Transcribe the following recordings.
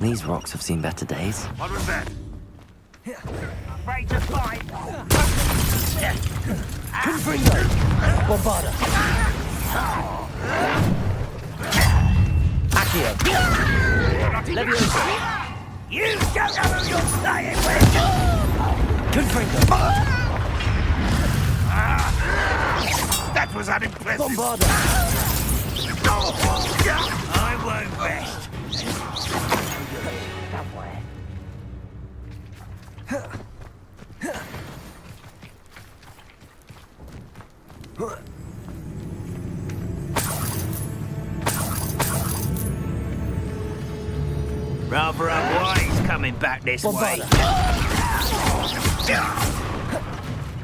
These rocks have seen better days. What was that? Afraid to fight. Confringo! Bombarda! Accio! Leviosa! You don't know who you're playing with! Confringo! That was unimpressive. Bombarda! I won't rest. Somewhere. Rather unwise coming back this way.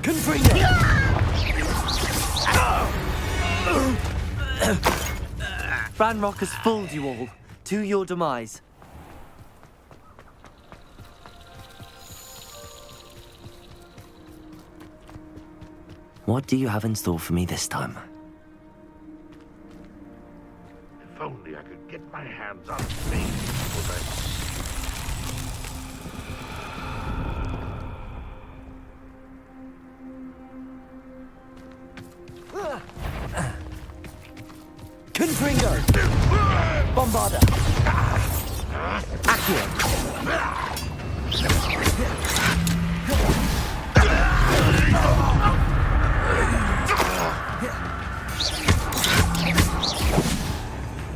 Confringo! Ranrock has fooled you all, to your demise. What do you have in store for me this time? If only I could get my hands on things for that. Confringo! Bombarda! Accio!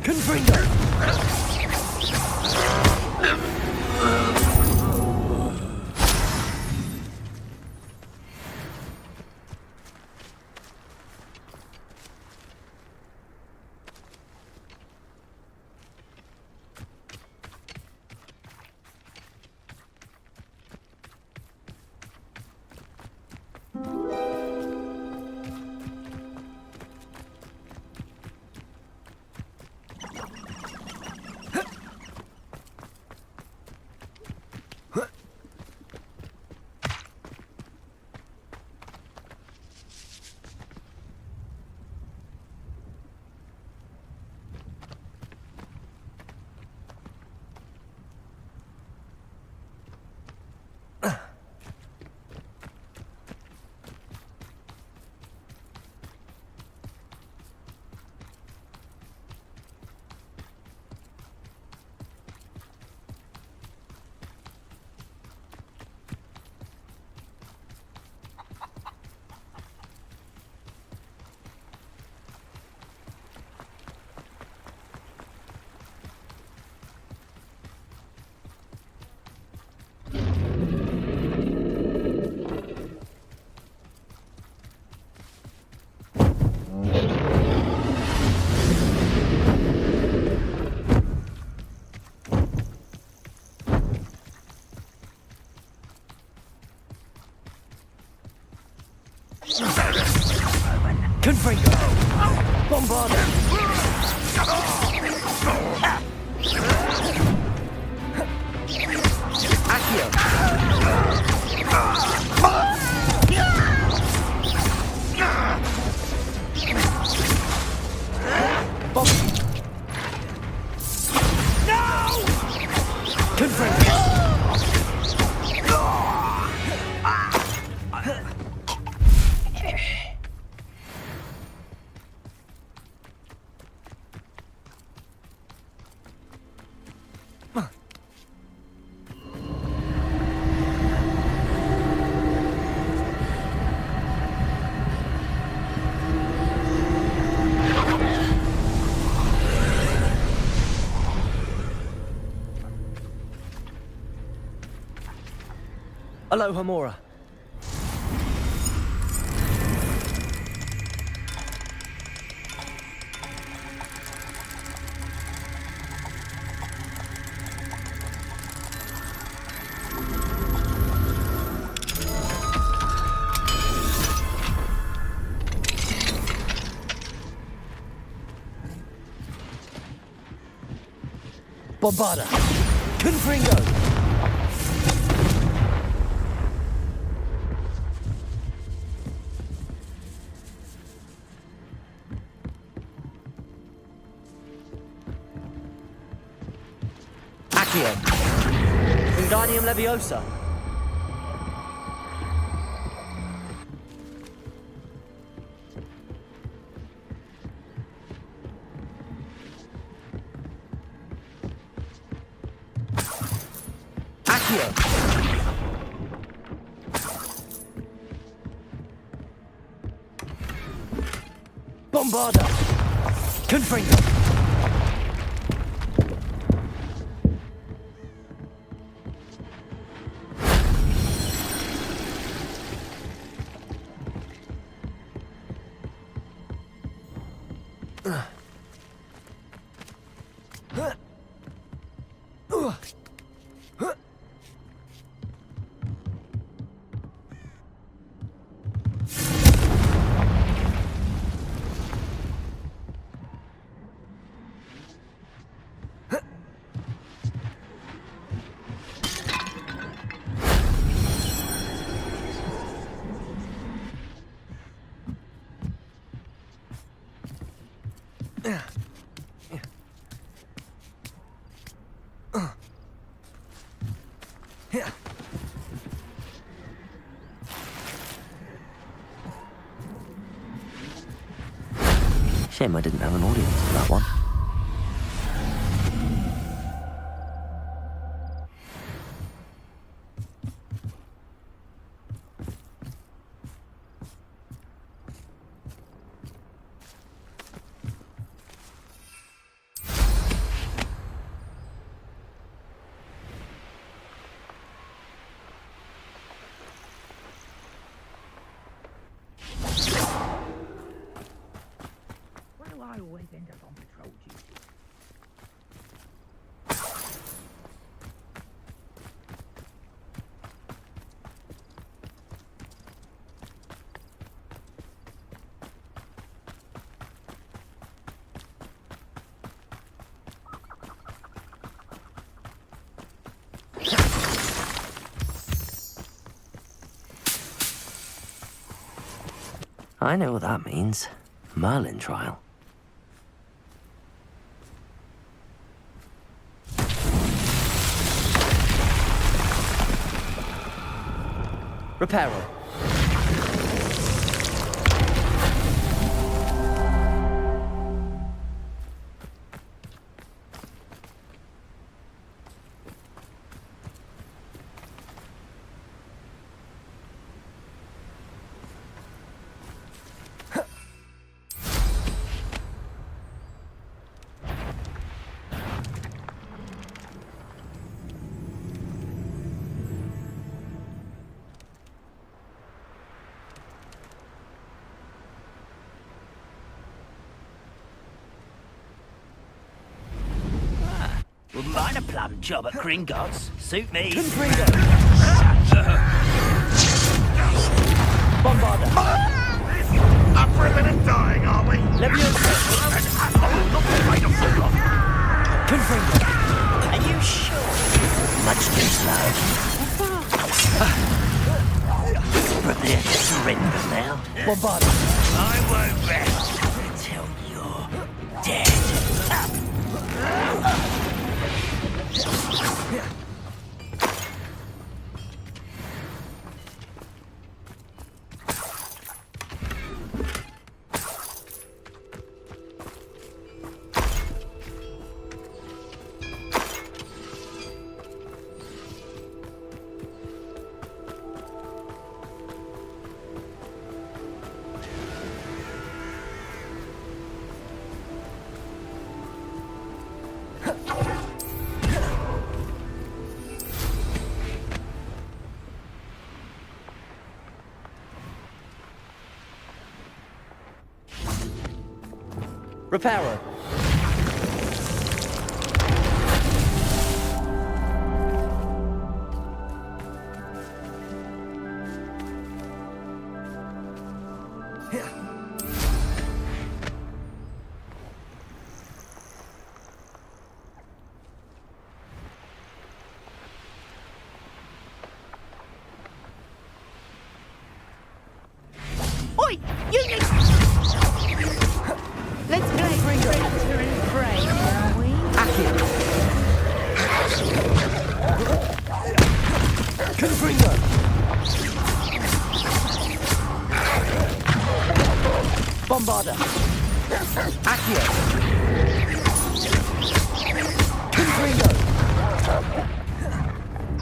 Confringo! Confringo! Bombarda! Accio! No! Confringo! Aloha Mora. Bombarda! Confringo! Accio. Wingardium Leviosa. Accio. Bombarda. Confringo. Shame I didn't have an audience for that one. Why do I always end up on patrol duty? I know what that means. Merlin trial. Reparo. Wouldn't mind a plum job at Gringotts. Suit me. Confringo. Bombarda. Up for a minute dying, are we? Leviosa. Oh, not afraid of so long. Confringo. Are you sure? Much too slow. Prepare to surrender now. Bombarda. I won't rest until you're dead. Reparo. Oi! You need... Let's play. Confringo! Bombarda! Accio! Confringo!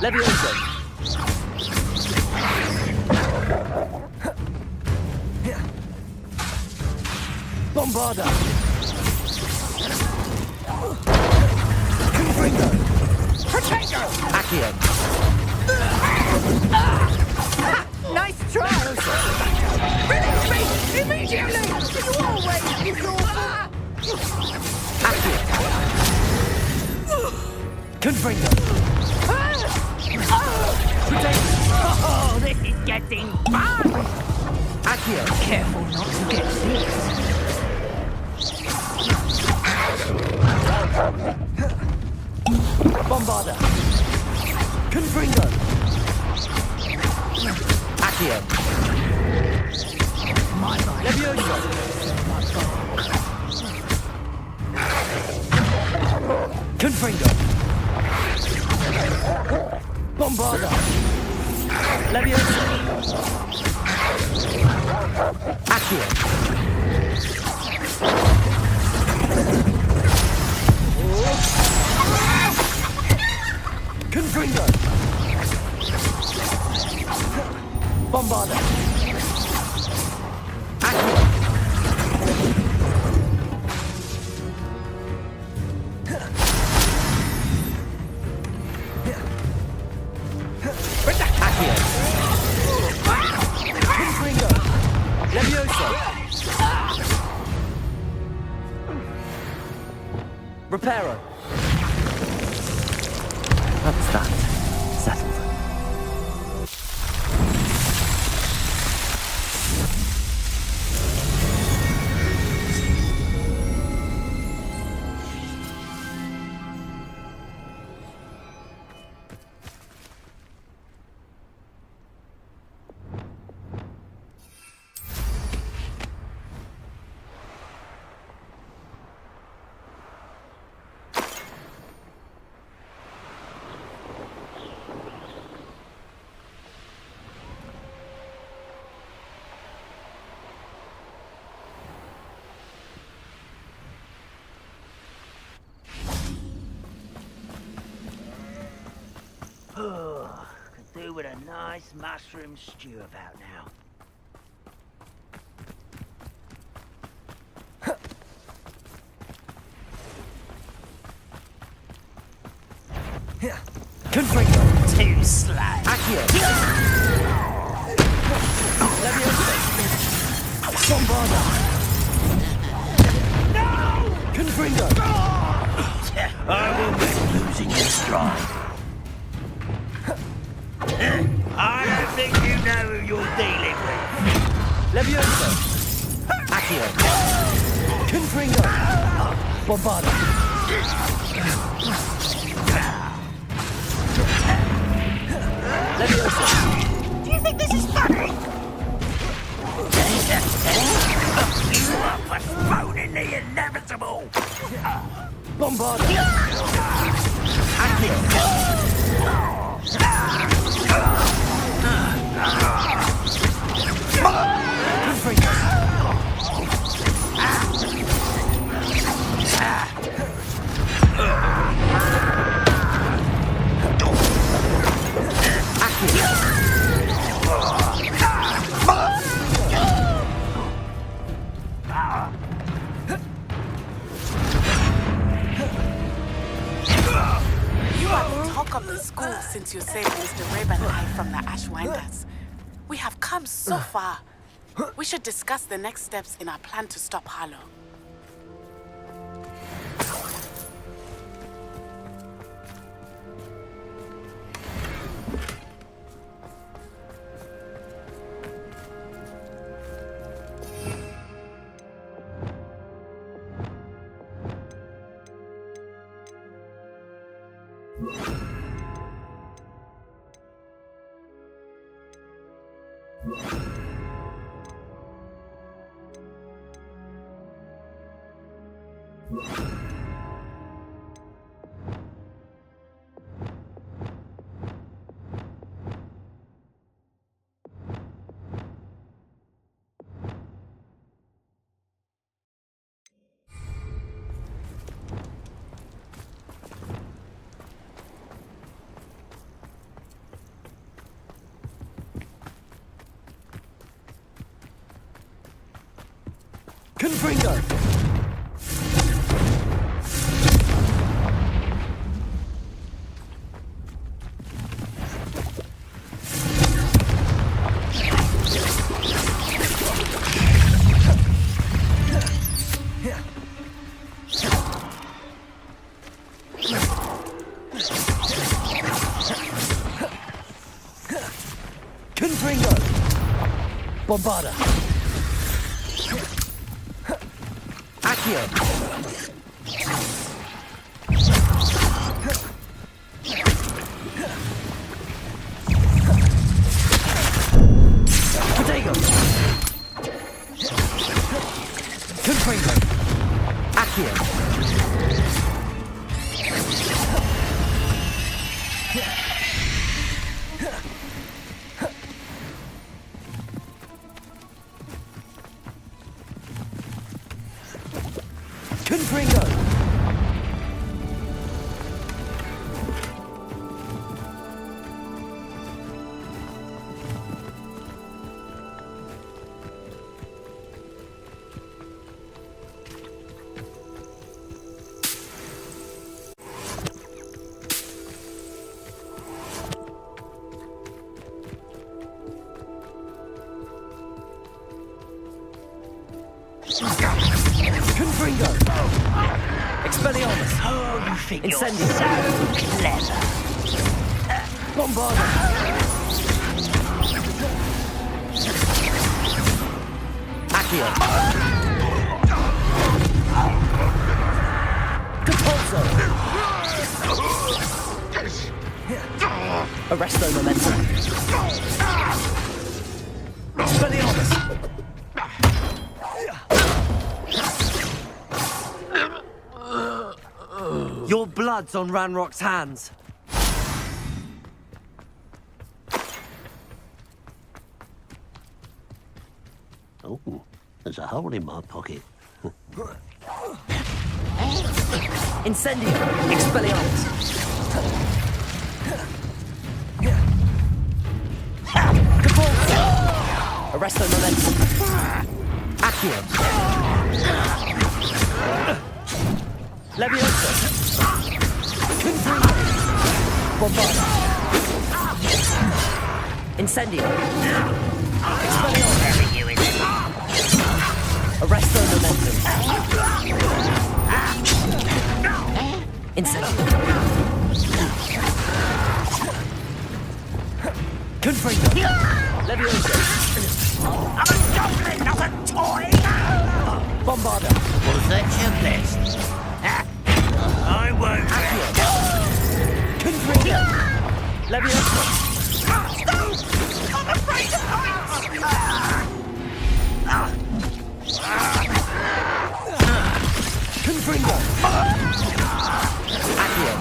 Levioso! Bombarda! Confringo! Protego! Accio! Nice try! Release me! Immediately! You always use your... Accio! Confringo! Oh, this is getting fun! Accio! Careful not to get this. Bombarda! Confringo! Accio! Levioso! Confringo! Bombarda! Levioso! Accio! Confringo! Bombarda! Accio! Accio! Confringo! Levioso! Reparo! That's that. Settled. Could do with a nice mushroom stew about now. Confringo! Too slow. Accio! Levioso! Bombarda! No! Confringo! I will be losing your stride. I don't think you know who you're dealing with. Levioso! Accio! Confringo! Bombarda! Levioso! Do you think this is funny? You are postponing the inevitable. Bombarda! Accio! Confringo! You are the talk of the school since you saved Mr. Rib and I from the Ashwinders. We have come so far. We should discuss the next steps in our plan to stop Harlow. Confringo! Confringo! Bombarda! Accio! Protego! Confringo! Accio! Confringo! Confringo! Expelliarmus! Oh, you think Incendio! you're so clever. Bombarda! Accio! Compulso! Arresto momentum! Expelliarmus! Your blood's on Ranrock's hands. Oh, there's a hole in my pocket. Incendio! Expelliarmus! Compulso! Arresto momentum! Accio! Levioso! Confringo! Bombarda! Incendio! Expelliarmus! Arresto momentum! Incendio! Confringo! Levioso! I'm a goblin, not a toy! Bombarda! Was that your best? I won't. Confringo! Levioso! I'm afraid of heights! Confringo! Accio!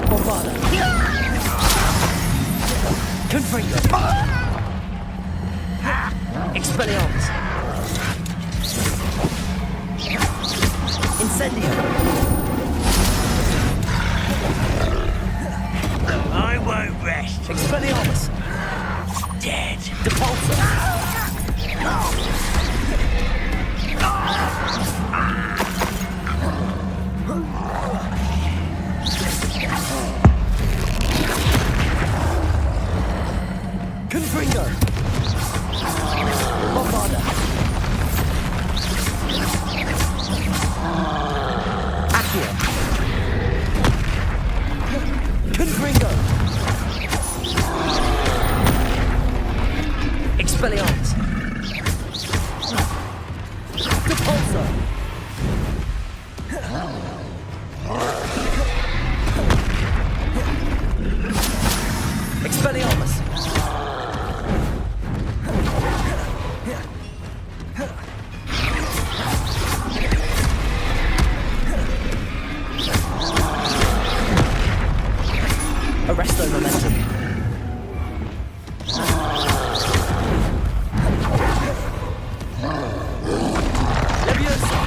Bombarda! Confringo! Expelliarmus! Incendio! I won't rest. Expelliarmus! Dead. Depulso! Confringo! Bombarda! Accio! Confringo! Expelliarmus! Depulso! Expelliarmus! Arresto momentum! Levioso!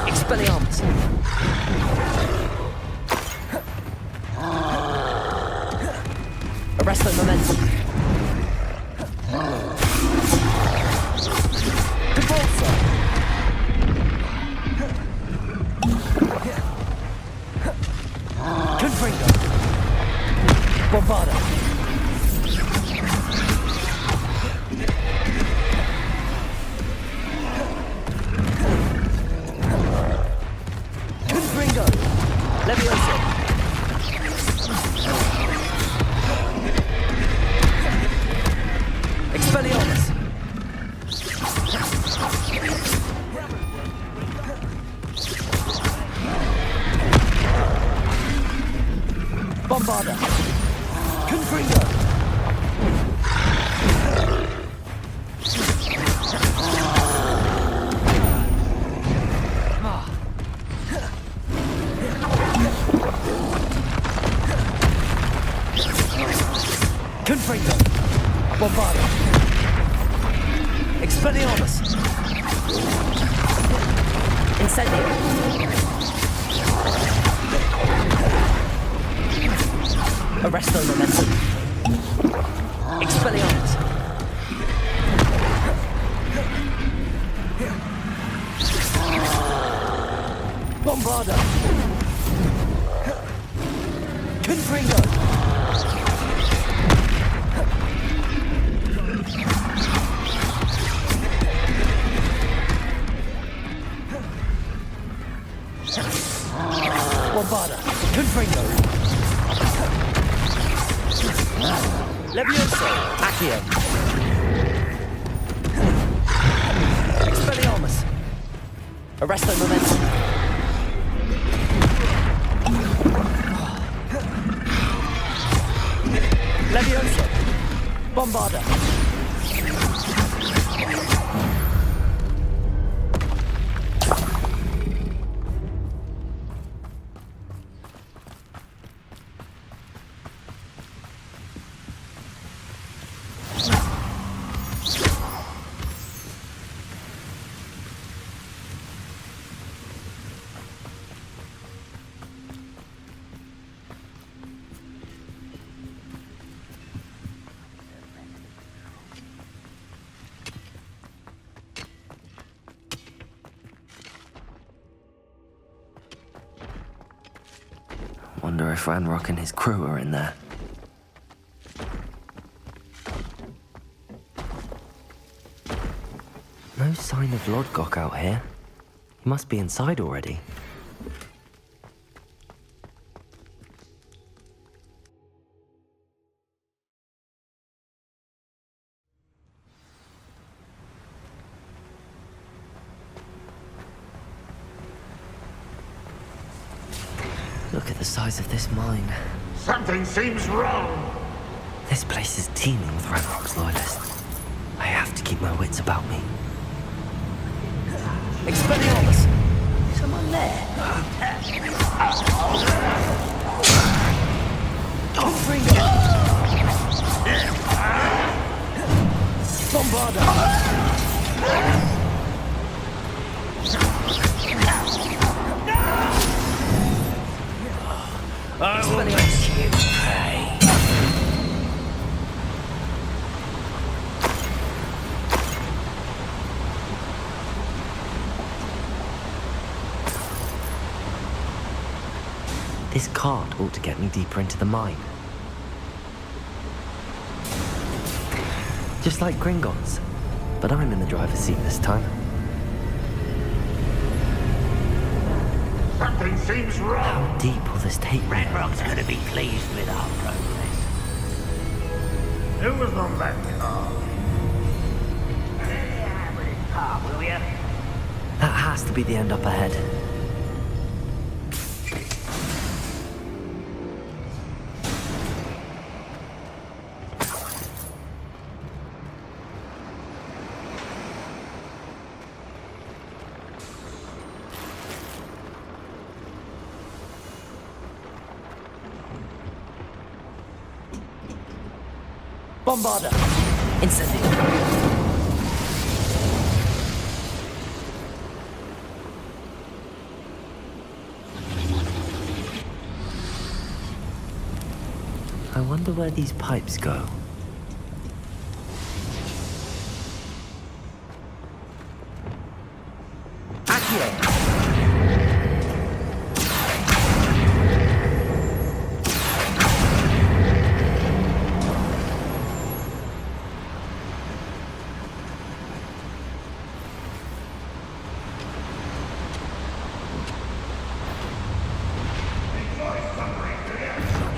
Expelliarmus! Arresto momentum. Repulsor. Confringo. Bombarda. Confringo. Levioso. Expelliarmus. Bombarda. Confringo. Confringo. Bombarda. Expelliarmus. Incendio. Arresto momentum. Expelliarmus. Bombarda. Confringo. Bombarda. Confringo. Levioso. Accio. Expelliarmus. Arresto momentum. Levioso. Bombarda. Wonder if Unwritten and his crew are in there. No sign of Lodgok out here. He must be inside already. Look at the size of this mine. Something seems wrong. This place is teeming with Ranrock's loyalists. I have to keep my wits about me. Expelliarmus. Someone there? Confringo. Bombarda. Expelliarmus. This cart ought to get me deeper into the mine. Just like Gringotts, but I'm in the driver's seat this time. Something seems wrong. How deep will this take me? Ranrock's gonna be pleased with our progress. Who was on that car? Yeah, with his part, will ya? That has to be the end up ahead. Bombarda. Incendio. I wonder where these pipes go.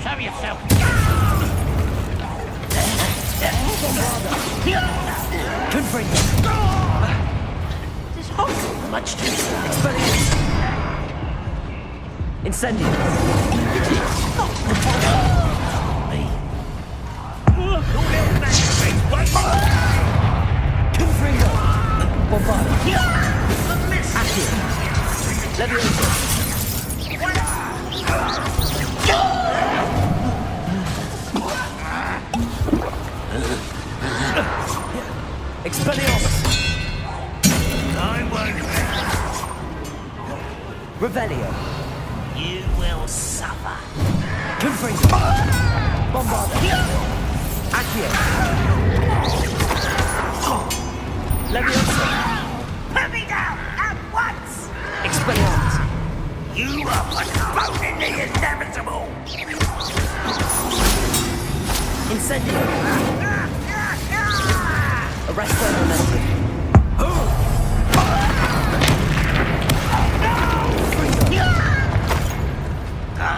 Show yourself. Confringo. This Hogwarts much too slow. Expelliarmus. Incendio. Confringo. Bombarda. Accio. Leviosa. Expelliarmus. Revelio. You will suffer. Confringo. Bombarda. Accio. Leviosa. Put me down at once. Expelliarmus. You are postponing the inevitable. Incendio. Arresto momentum.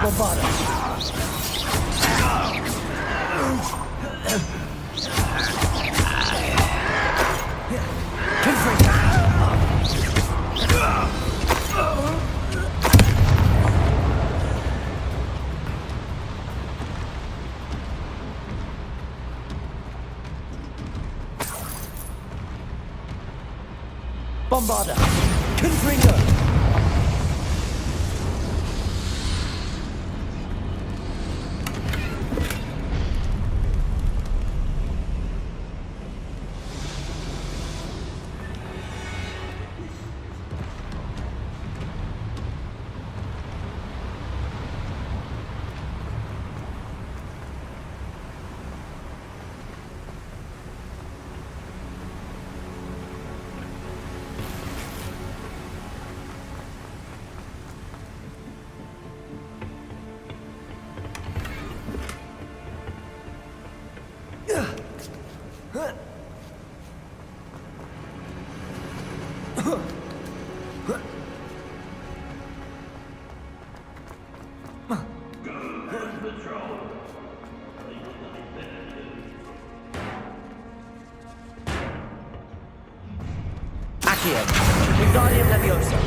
Bombarda. Confringo. Bombarda. Confringo. Accio. Wingardium Leviosa.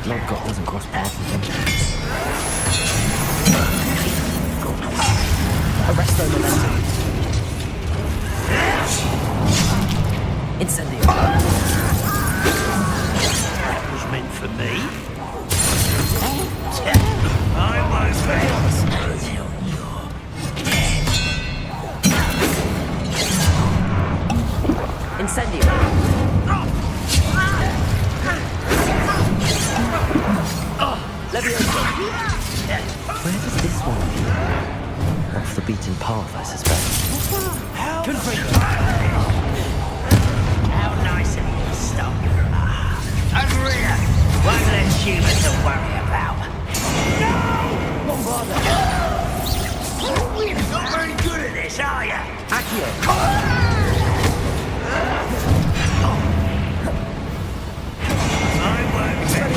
Lord God doesn't cross paths with him. Arresto momentum. Incendio. That was meant for me. I won't fail. Incendio. Leviosa. Where does this one lead? Off the beaten path, I suspect. Confringo. How nice of you to stop. Unreal. One less human to worry about. Bombarda. You're not very good at this, are you? Accio. I won't bet.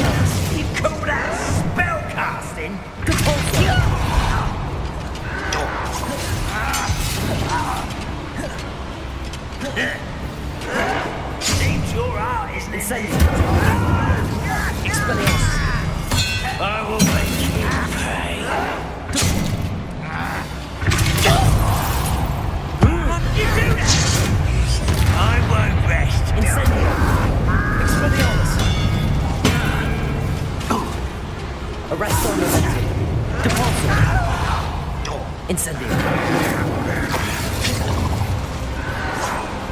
You call that spell casting? Seems your art, isn't it? Incendio. Expelliarmus. I will make you pay. You do that! I won't rest. Incendio. Expelliarmus. Arresto Momentum. Depulso. Incendio.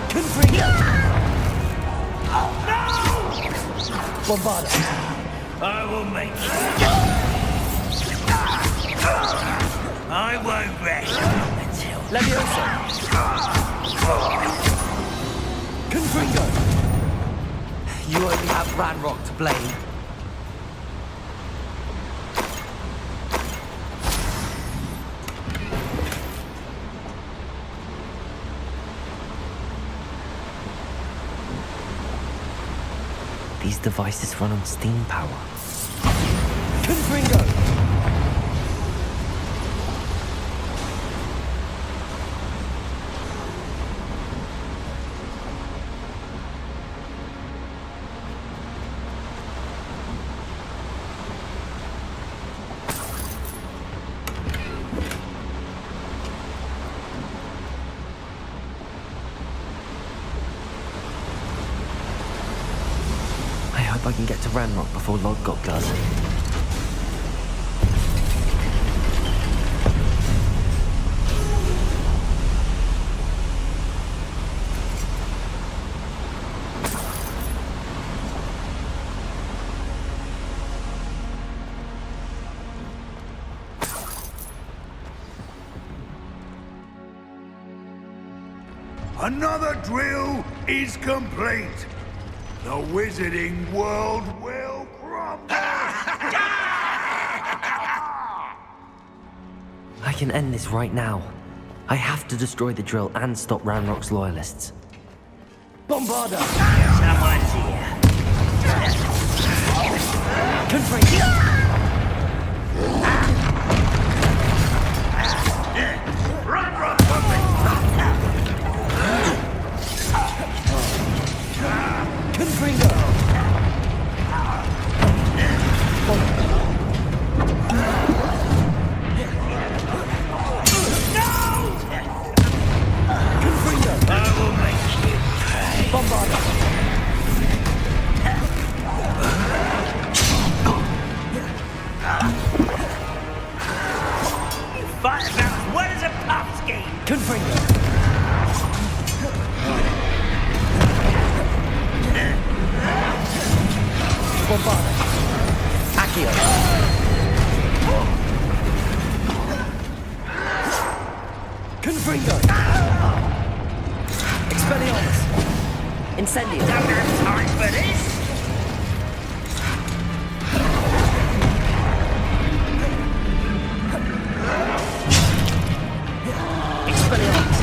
Confringo. Bombarda. I will make you. I won't rest until Leviosa. Confringo. You only have Ranrock to blame. These devices run on steam power. Confringo. I hope I can get to Ranrock before Lodgok does. Another drill is complete. The wizarding world will crumble. I can end this right now. I have to destroy the drill and stop Ranrock's loyalists. Bombarda. someone's here. Confringo. Run, run, run! Confringo. Confringo. I will make you pay. Bombarda. You fight about as well as a pumpkin. Confringo. Bombarda. Accio. Confringo. Expelliarmus. Incendio. Don't have time for this. Expelliarmus.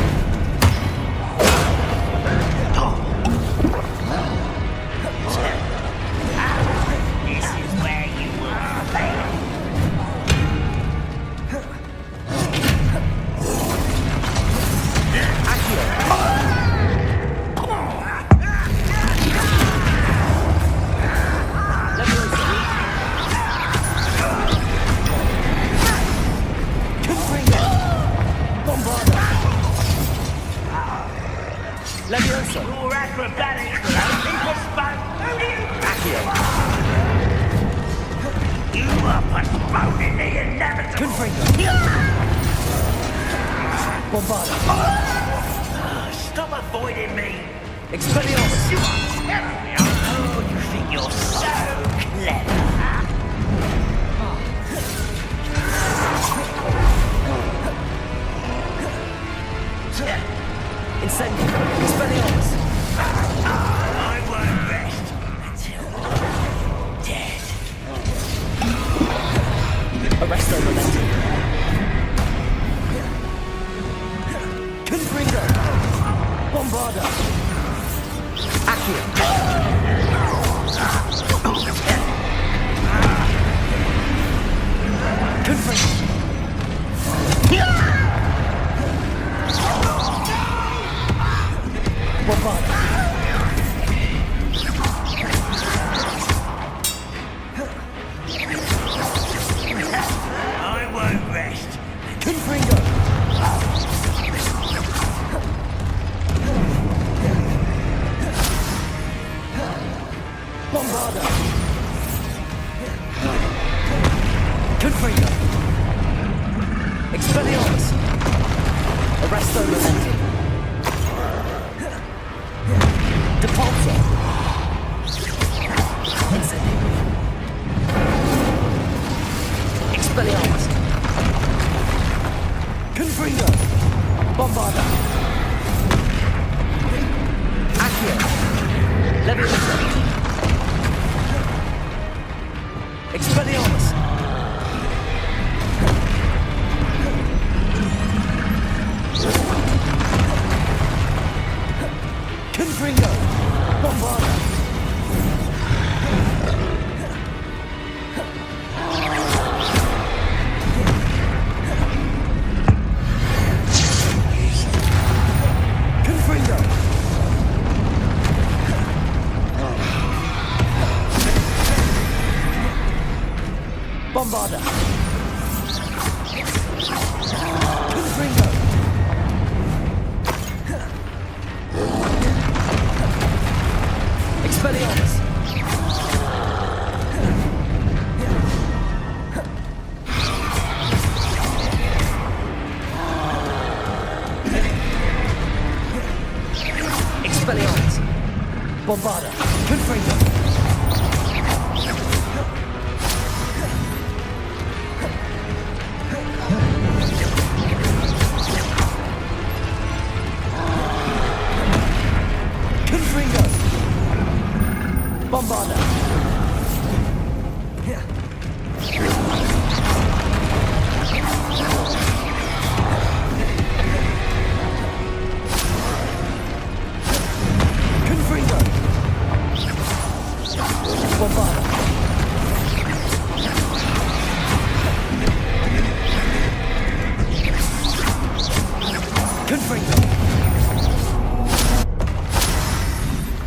This is where you will fail. Leviosa. Your acrobatics will only postpone. Who do you Accio. You are postponing the inevitable. Confringo. Bombarda. Stop avoiding me. Expelliarmus! Oh, you think you're so clever? Incendium! Expelliarmus! I won't rest until you're dead. Arresto Momentum! Confringo! Bombarda! Accio! Confringo! Bombarda! I won't rest. Confringo! Bombarda! Confringo! Expelliarmus! Arresto Momentum! Depulso! Incendium! Expelliarmus! Confringo! Bombarda! Accio! Leviosa! Expelliarmus! Confringo! Bombarda! Confringo! Bombarda! Confringo! Expelliarmus! Expelliarmus! Bombarda! Confringo! Confringo! Bombarda! Confringo! Bombarda! Confringo!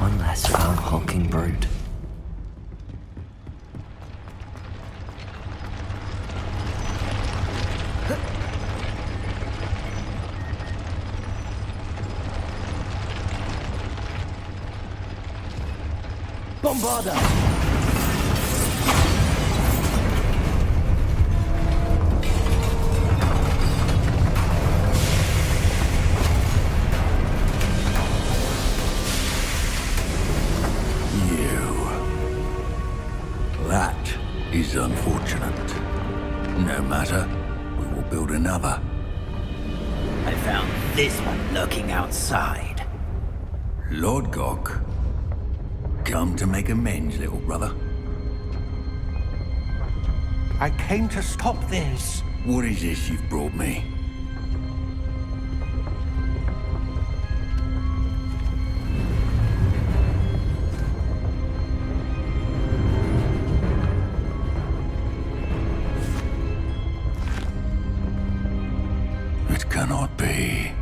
One less foul hulking brute. Bombarda! That is unfortunate. No matter, we will build another. I found this one lurking outside. Lord Gok, come to make amends, little brother. I came to stop this. What is this you've brought me? It cannot be.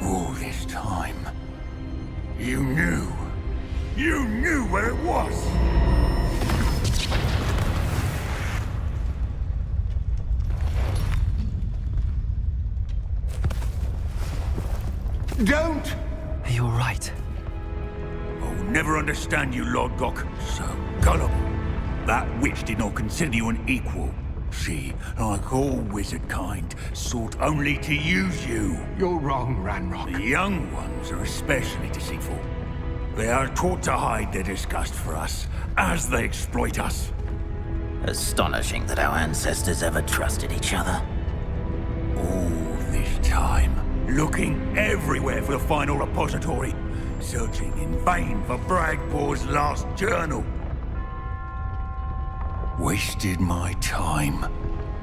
All this time, you knew. You knew where it was. Don't! Are you alright? I'll never understand you, Lord Gok. So gullible. That witch did not consider you an equal. She, like all wizard kind, sought only to use you. You're wrong, Ranrock. The young ones are especially deceitful. They are taught to hide their disgust for us, as they exploit us. Astonishing that our ancestors ever trusted each other. All this time, looking everywhere for the final repository, searching in vain for Bragpaw's last journal. Wasted my time,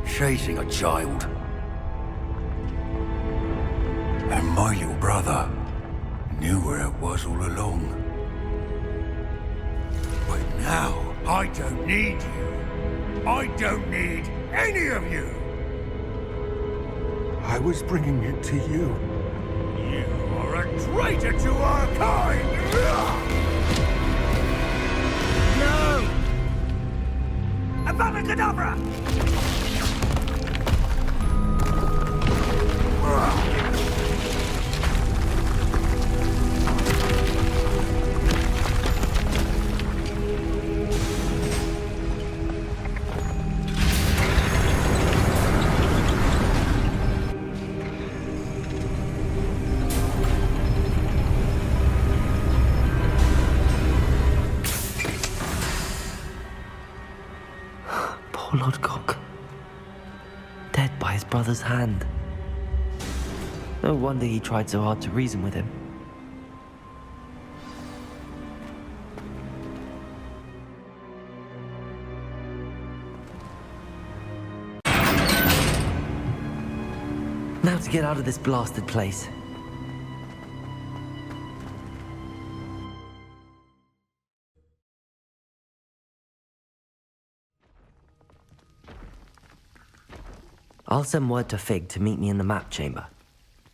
chasing a child. And my little brother knew where it was all along. But now, I don't need you. I don't need any of you. I was bringing it to you. You are a traitor to our kind! No! Avada Poor Lodgok. Dead by his brother's hand. No wonder he tried so hard to reason with him. Now to get out of this blasted place. I'll send word to Fig to meet me in the map chamber.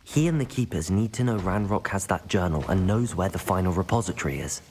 He and the Keepers need to know Ranrock has that journal and knows where the final repository is.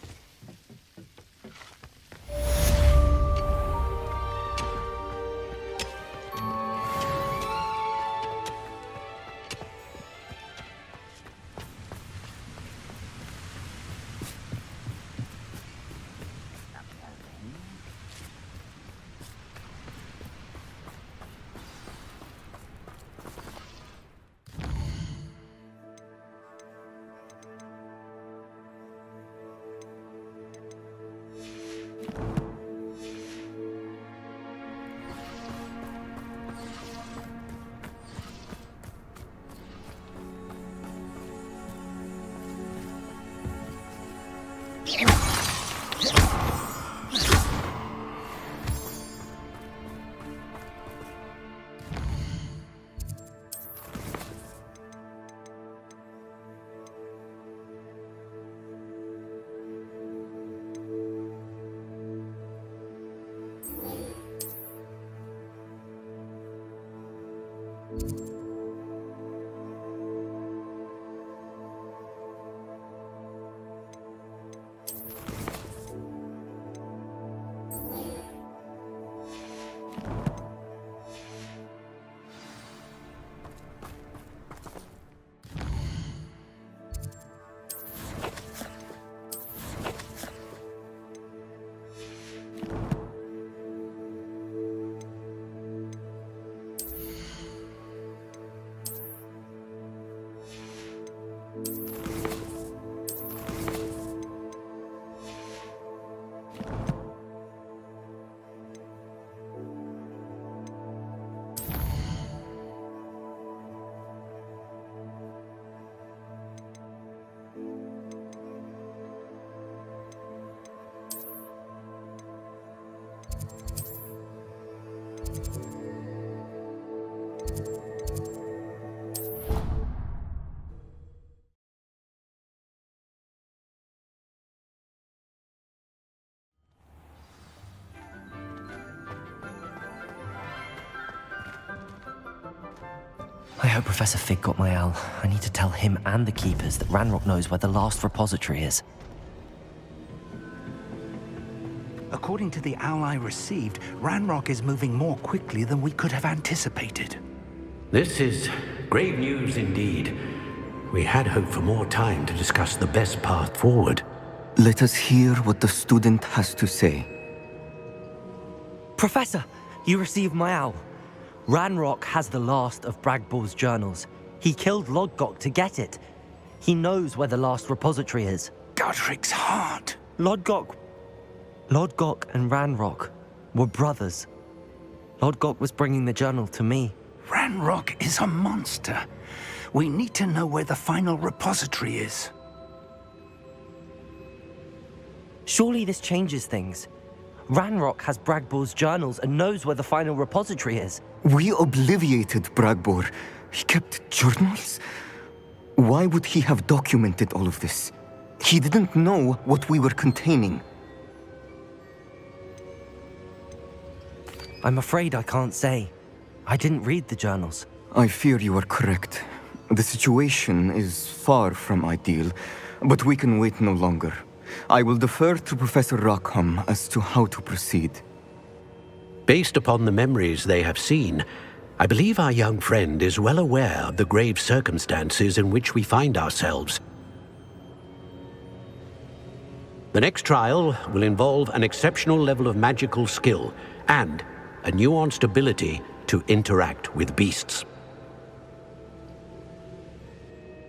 I hope Professor Fig got my owl. I need to tell him and the Keepers that Ranrock knows where the last repository is. According to the owl I received, Ranrock is moving more quickly than we could have anticipated. This is grave news indeed. We had hoped for more time to discuss the best path forward. Let us hear what the student has to say. Professor, you received my owl. Ranrock has the last of Bragbor's journals. He killed Lodgok to get it. He knows where the last repository is. Godric's heart. Lodgok and Ranrock were brothers. Lodgok was bringing the journal to me. Ranrock is a monster. We need to know where the final repository is. Surely this changes things. Ranrock has Bragbor's journals and knows where the final repository is. We obliviated Bragbor. He kept journals? Why would he have documented all of this? He didn't know what we were containing. I'm afraid I can't say. I didn't read the journals. I fear you are correct. The situation is far from ideal, but we can wait no longer. I will defer to Professor Rockham as to how to proceed. Based upon the memories they have seen, I believe our young friend is well aware of the grave circumstances in which we find ourselves. The next trial will involve an exceptional level of magical skill and a nuanced ability to interact with beasts.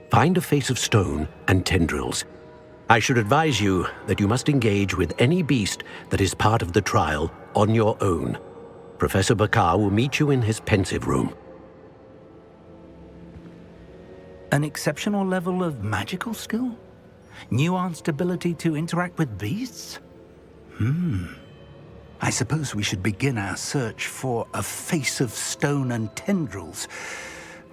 Find a face of stone and tendrils. I should advise you that you must engage with any beast that is part of the trial on your own. Professor Bakar will meet you in his pensive room. An exceptional level of magical skill? Nuanced ability to interact with beasts? I suppose we should begin our search for a face of stone and tendrils,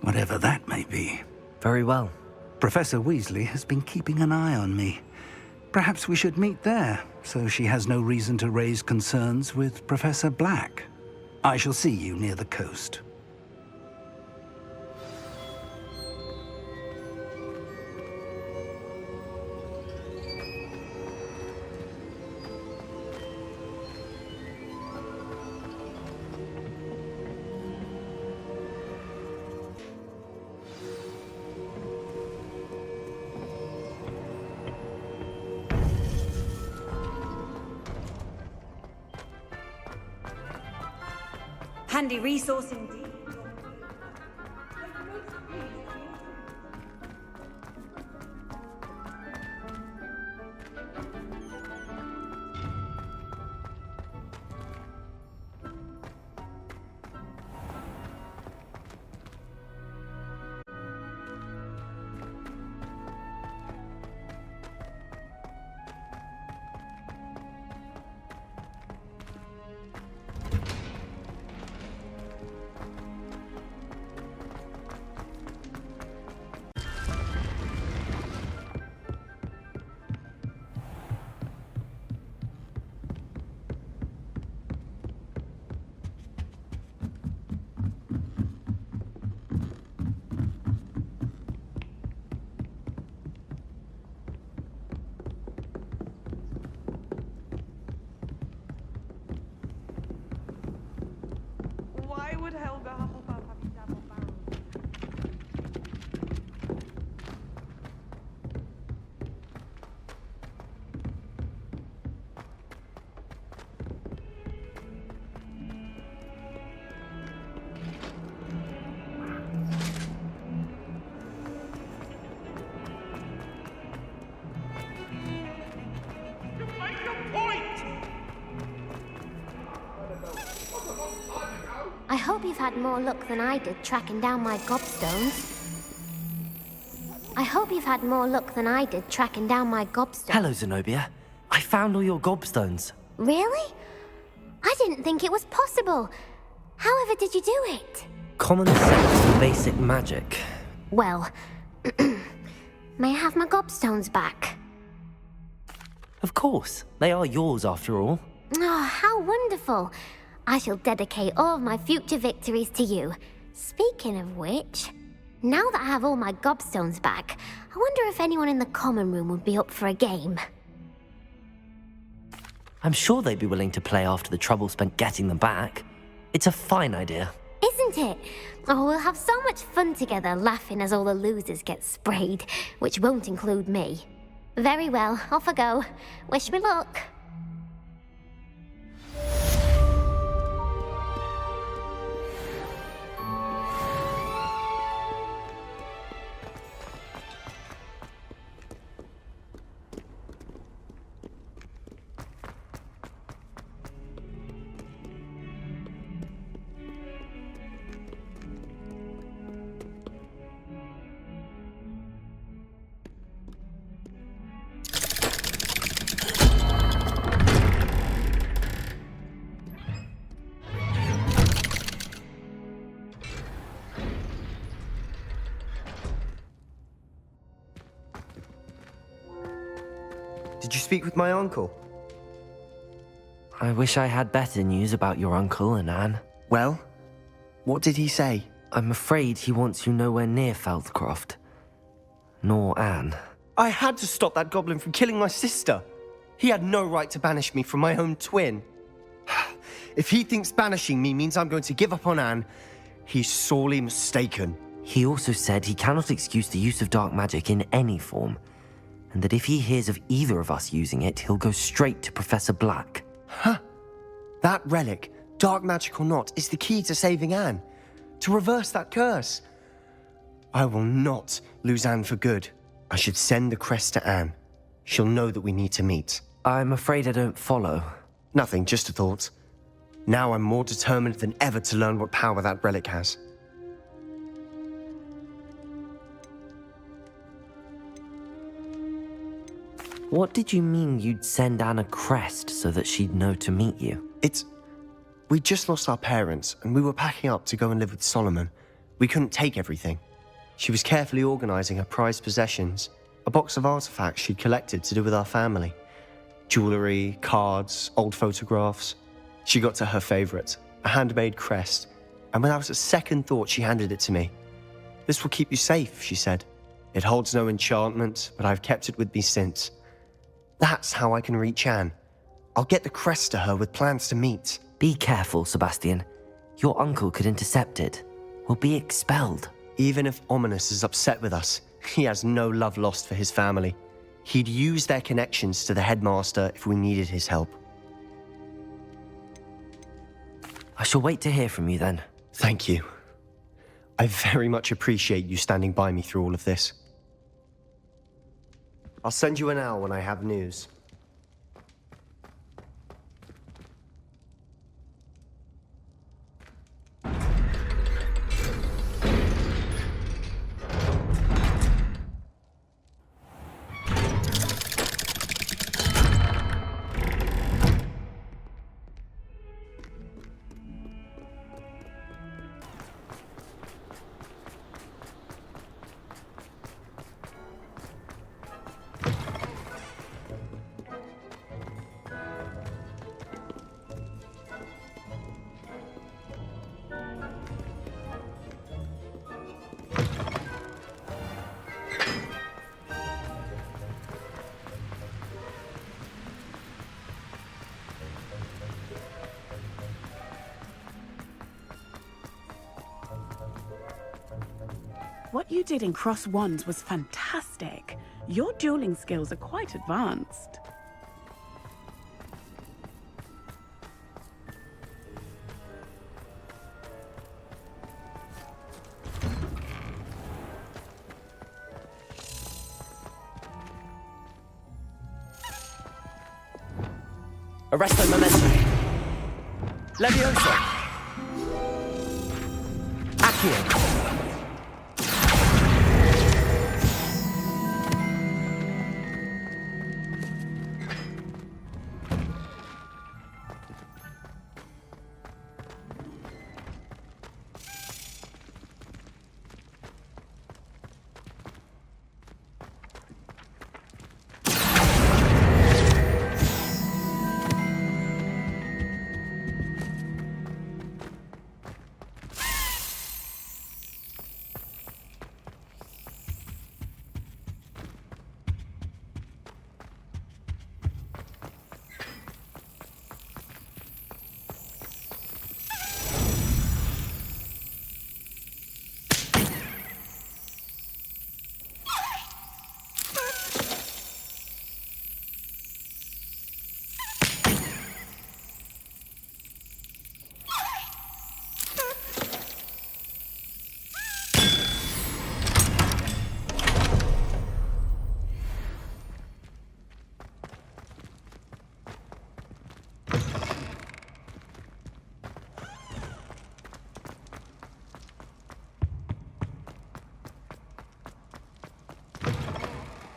whatever that may be. Very well. Professor Weasley has been keeping an eye on me. Perhaps we should meet there, so she has no reason to raise concerns with Professor Black. I shall see you near the coast. Handy resource indeed. Why would Helga Hufflepuff have you double bound? I hope you've had more luck than I did tracking down my gobstones. Hello, Zenobia. I found all your gobstones. Really? I didn't think it was possible. However did you do it? Common sense and basic magic. Well, may I have my gobstones back? Of course. They are yours after all. Oh, how wonderful. I shall dedicate all of my future victories to you. Speaking of which, now that I have all my gobstones back, I wonder if anyone in the common room would be up for a game. I'm sure they'd be willing to play after the trouble spent getting them back. It's a fine idea. Isn't it? Oh, we'll have so much fun together laughing as all the losers get sprayed, which won't include me. Very well, off I go. Wish me luck. Did you speak with my uncle? I wish I had better news about your uncle and Anne. Well, what did he say? I'm afraid he wants you nowhere near Feldcroft. Nor Anne. I had to stop that goblin from killing my sister. He had no right to banish me from my own twin. If he thinks banishing me means I'm going to give up on Anne, he's sorely mistaken. He also said he cannot excuse the use of dark magic in any form, and that if he hears of either of us using it, he'll go straight to Professor Black. Huh. That relic, dark magic or not, is the key to saving Anne. To reverse that curse. I will not lose Anne for good. I should send the crest to Anne. She'll know that we need to meet. I'm afraid I don't follow. Nothing, just a thought. Now I'm more determined than ever to learn what power that relic has. What did you mean you'd send Anne a crest so that she'd know to meet you? We just lost our parents, and we were packing up to go and live with Solomon. We couldn't take everything. She was carefully organizing her prized possessions, a box of artifacts she'd collected to do with our family. Jewelry, cards, old photographs. She got to her favorite, a handmade crest, and without a second thought, she handed it to me. "This will keep you safe," she said. "It holds no enchantment, but I've kept it with me since. That's how I can reach Anne. I'll get the crest to her with plans to meet." Be careful, Sebastian. Your uncle could intercept it. We'll be expelled. Even if Ominous is upset with us, he has no love lost for his family. He'd use their connections to the headmaster if we needed his help. I shall wait to hear from you then. Thank you. I very much appreciate you standing by me through all of this. I'll send you an owl when I have news. What you did in Cross Wands was fantastic. Your dueling skills are quite advanced. Arresto Memento. Leviosa. Accio.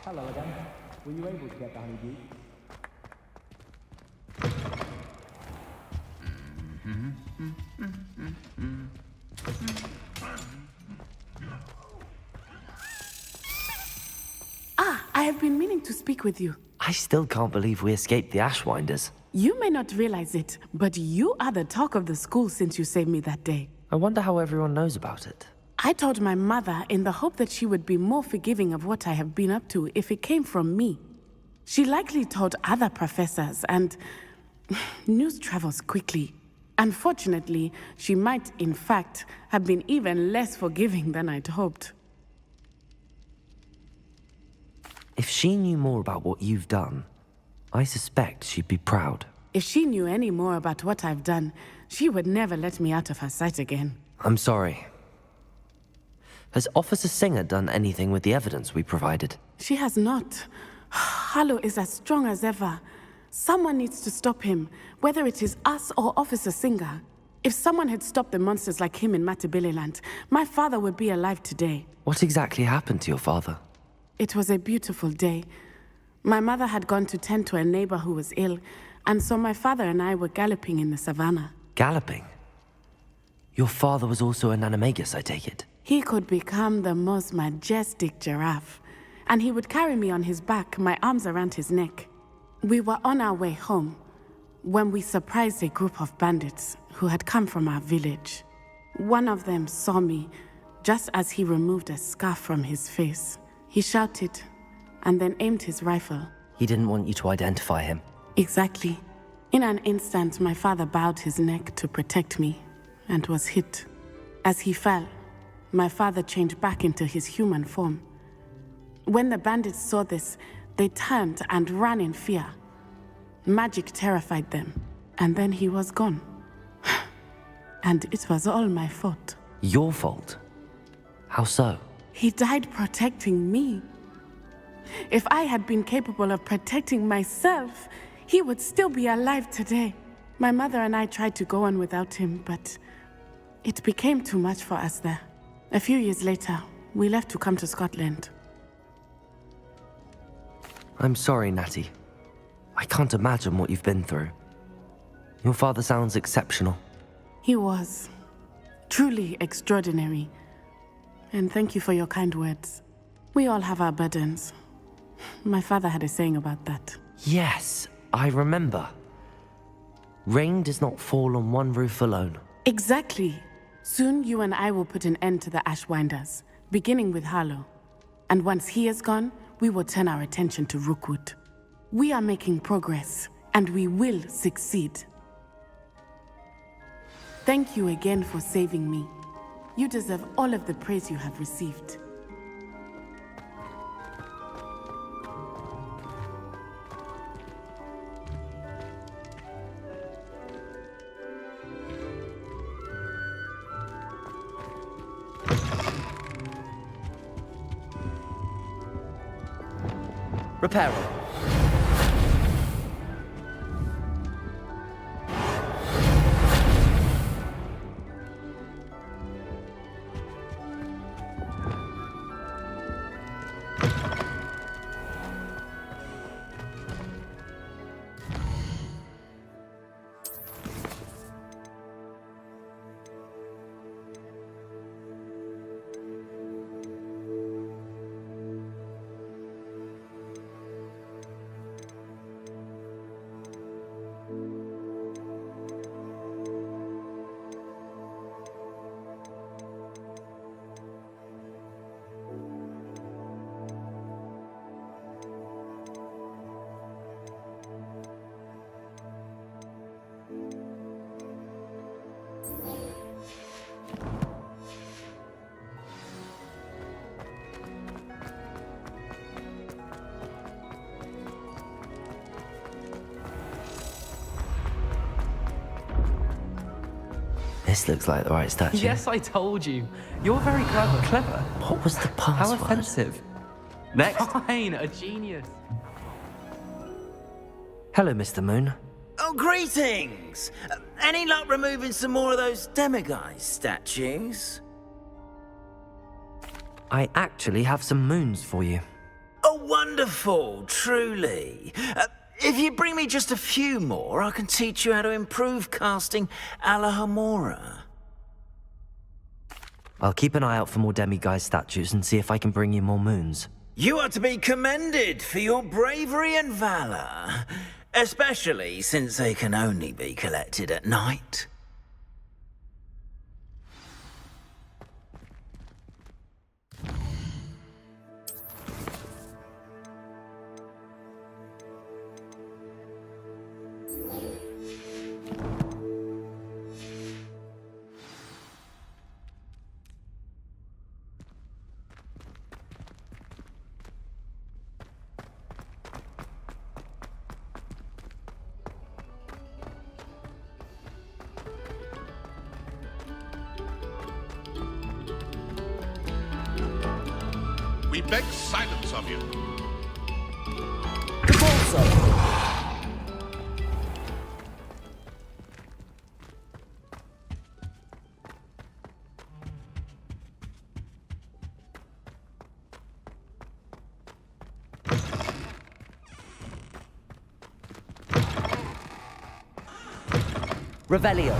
Hello again. Were you able to get the honeydew? I have been meaning to speak with you. I still can't believe we escaped the Ashwinders. You may not realize it, but you are the talk of the school since you saved me that day. I wonder how everyone knows about it. I told my mother in the hope that she would be more forgiving of what I have been up to if it came from me. She likely told other professors, and news travels quickly. Unfortunately, she might, in fact, have been even less forgiving than I'd hoped. If she knew more about what you've done, I suspect she'd be proud. If she knew any more about what I've done, she would never let me out of her sight again. I'm sorry. Has Officer Singer done anything with the evidence we provided? She has not. Harlow is as strong as ever. Someone needs to stop him, whether it is us or Officer Singer. If someone had stopped the monsters like him in Matabeleland, my father would be alive today. What exactly happened to your father? It was a beautiful day. My mother had gone to tend to a neighbor who was ill, and so my father and I were galloping in the savannah. Galloping? Your father was also an animagus, I take it? He could become the most majestic giraffe, and he would carry me on his back, my arms around his neck. We were on our way home when we surprised a group of bandits who had come from our village. One of them saw me just as he removed a scarf from his face. He shouted and then aimed his rifle. He didn't want you to identify him. Exactly. In an instant, my father bowed his neck to protect me and was hit. As he fell, my father changed back into his human form. When the bandits saw this, they turned and ran in fear. Magic terrified them, and then he was gone. And it was all my fault. Your fault? How so? He died protecting me. If I had been capable of protecting myself, he would still be alive today. My mother and I tried to go on without him, but it became too much for us there. A few years later, we left to come to Scotland. I'm sorry, Natty. I can't imagine what you've been through. Your father sounds exceptional. He was. Truly extraordinary. And thank you for your kind words. We all have our burdens. My father had a saying about that. Yes, I remember. Rain does not fall on one roof alone. Exactly. Soon you and I will put an end to the Ashwinders, beginning with Harlow. And once he is gone, we will turn our attention to Rookwood. We are making progress, and we will succeed. Thank you again for saving me. You deserve all of the praise you have received. Reparo. This looks like the right statue. Yes, I told you. You're very clever. Clever? What was the password? How offensive. Next. Fine, a genius. Hello, Mr. Moon. Oh, greetings! Any luck removing some more of those demiguise statues? I actually have some moons for you. Oh, wonderful, truly. If you bring me just a few more, I can teach you how to improve casting Alahamora. I'll keep an eye out for more demiguise statues and see if I can bring you more moons. You are to be commended for your bravery and valor, especially since they can only be collected at night. We beg silence of you. Revelio.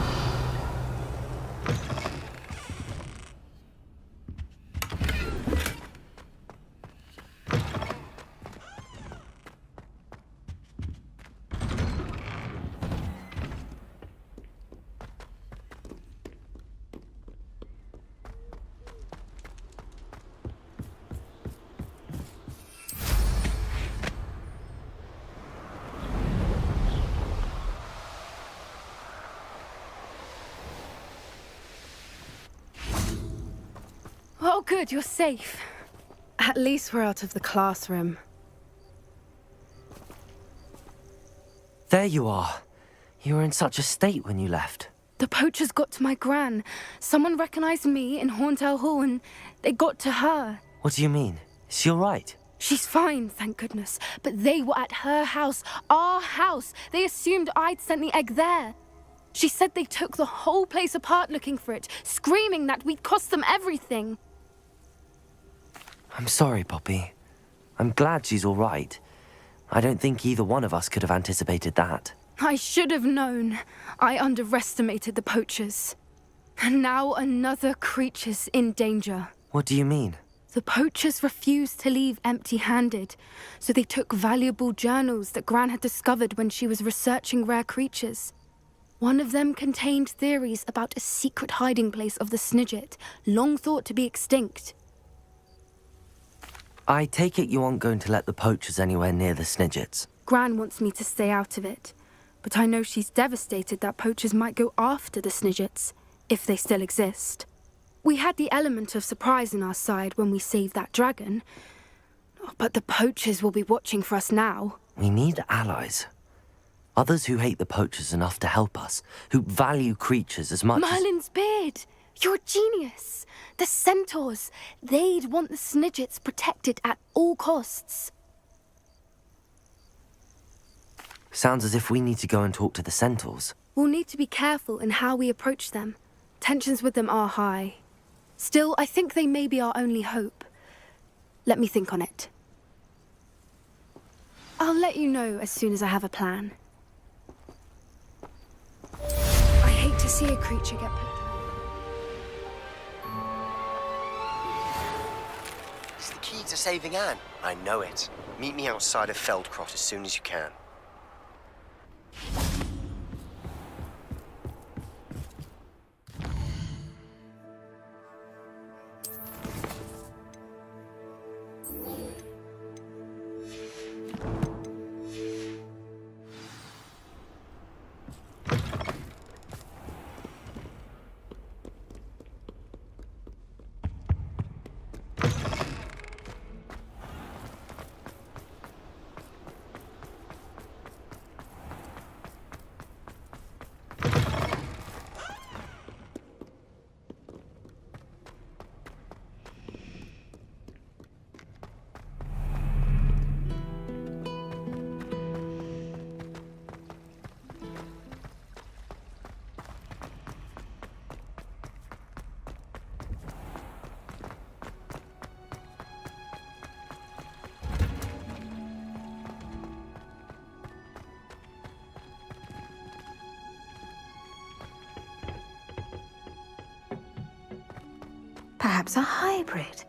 Oh, good, you're safe. At least we're out of the classroom. There you are. You were in such a state when you left. The poachers got to my gran. Someone recognized me in Horntail Hall and they got to her. What do you mean? Is she all right? She's fine, thank goodness. But they were at her house, our house. They assumed I'd sent the egg there. She said they took the whole place apart looking for it, screaming that we'd cost them everything. I'm sorry, Poppy. I'm glad she's all right. I don't think either one of us could have anticipated that. I should have known. I underestimated the poachers. And now another creature's in danger. What do you mean? The poachers refused to leave empty-handed, so they took valuable journals that Gran had discovered when she was researching rare creatures. One of them contained theories about a secret hiding place of the Snidget, long thought to be extinct. I take it you aren't going to let the poachers anywhere near the Snidgets. Gran wants me to stay out of it, but I know she's devastated that poachers might go after the Snidgets, if they still exist. We had the element of surprise on our side when we saved that dragon, but the poachers will be watching for us now. We need allies. Others who hate the poachers enough to help us, who value creatures as much Merlin's beard! You're a genius! The centaurs! They'd want the Snidgets protected at all costs. Sounds as if we need to go and talk to the centaurs. We'll need to be careful in how we approach them. Tensions with them are high. Still, I think they may be our only hope. Let me think on it. I'll let you know as soon as I have a plan. I hate to see a creature get put down. It's the key to saving Anne. I know it. Meet me outside of Feldcrot as soon as you can. Perhaps a hybrid.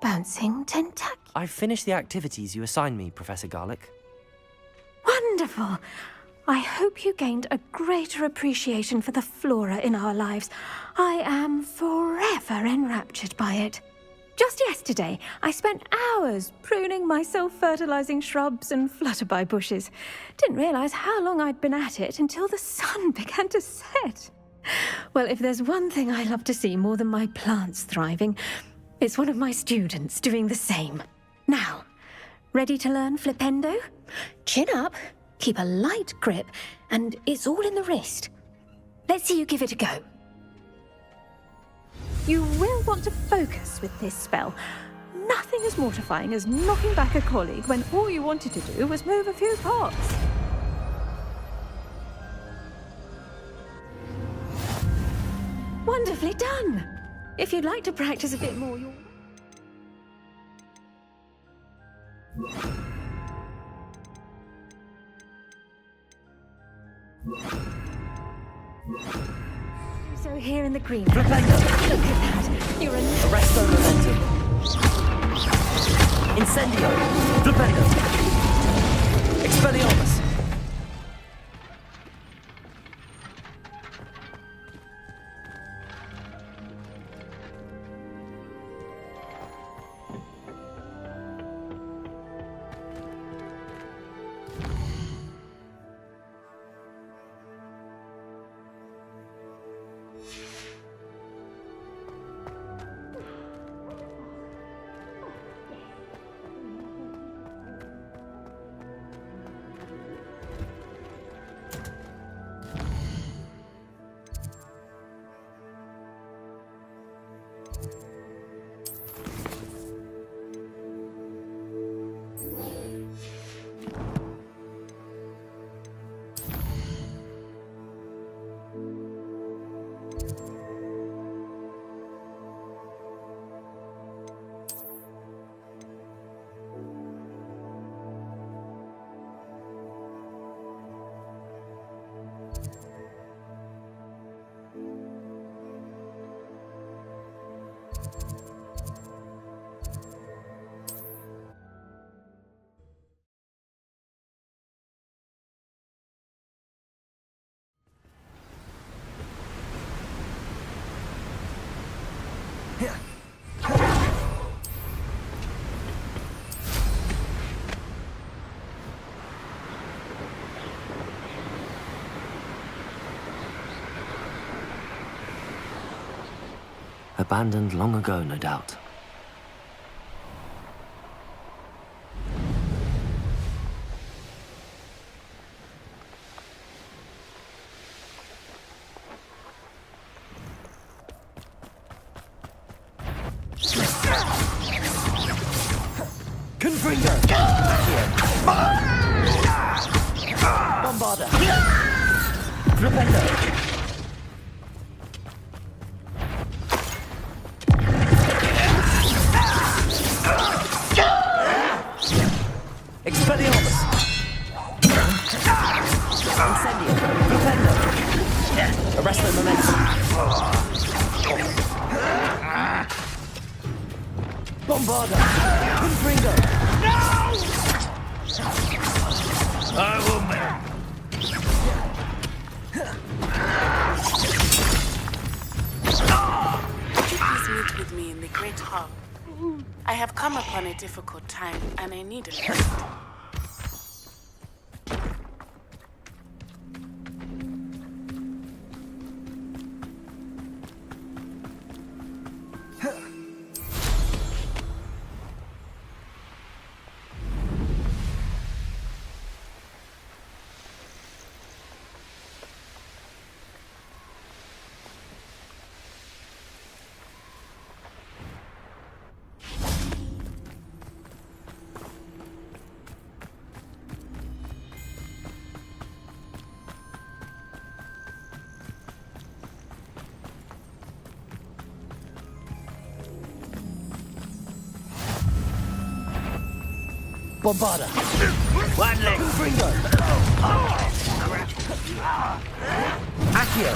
Bouncing tentaculars. I've finished the activities you assigned me, Professor Garlick. Wonderful! I hope you gained a greater appreciation for the flora in our lives. I am forever enraptured by it. Just yesterday, I spent hours pruning my self-fertilizing shrubs and flutterby bushes. Didn't realize how long I'd been at it until the sun began to set. Well, if there's one thing I love to see more than my plants thriving, it's one of my students doing the same. Now, ready to learn Flipendo? Chin up, keep a light grip, and it's all in the wrist. Let's see you give it a go. You will want to focus with this spell. Nothing as mortifying as knocking back a colleague when all you wanted to do was move a few pots. Wonderfully done! If you'd like to practice a bit more, you'll... So here in the green. Flipendo! Look at that! You're a... Arresto momentum. Incendio! Flipendo! Expelliarmus! Abandoned long ago, no doubt. Confringo! Bombarda! Flipendo! Expelliarmus! Incendio! Flipendo! Arresto momentum! Bombarda! Confringo! No! I will make... Would you please meet with me in the Great Hall? I have come upon a difficult time, and I need a rest. Bombarda! One leg! Confringo! Accio!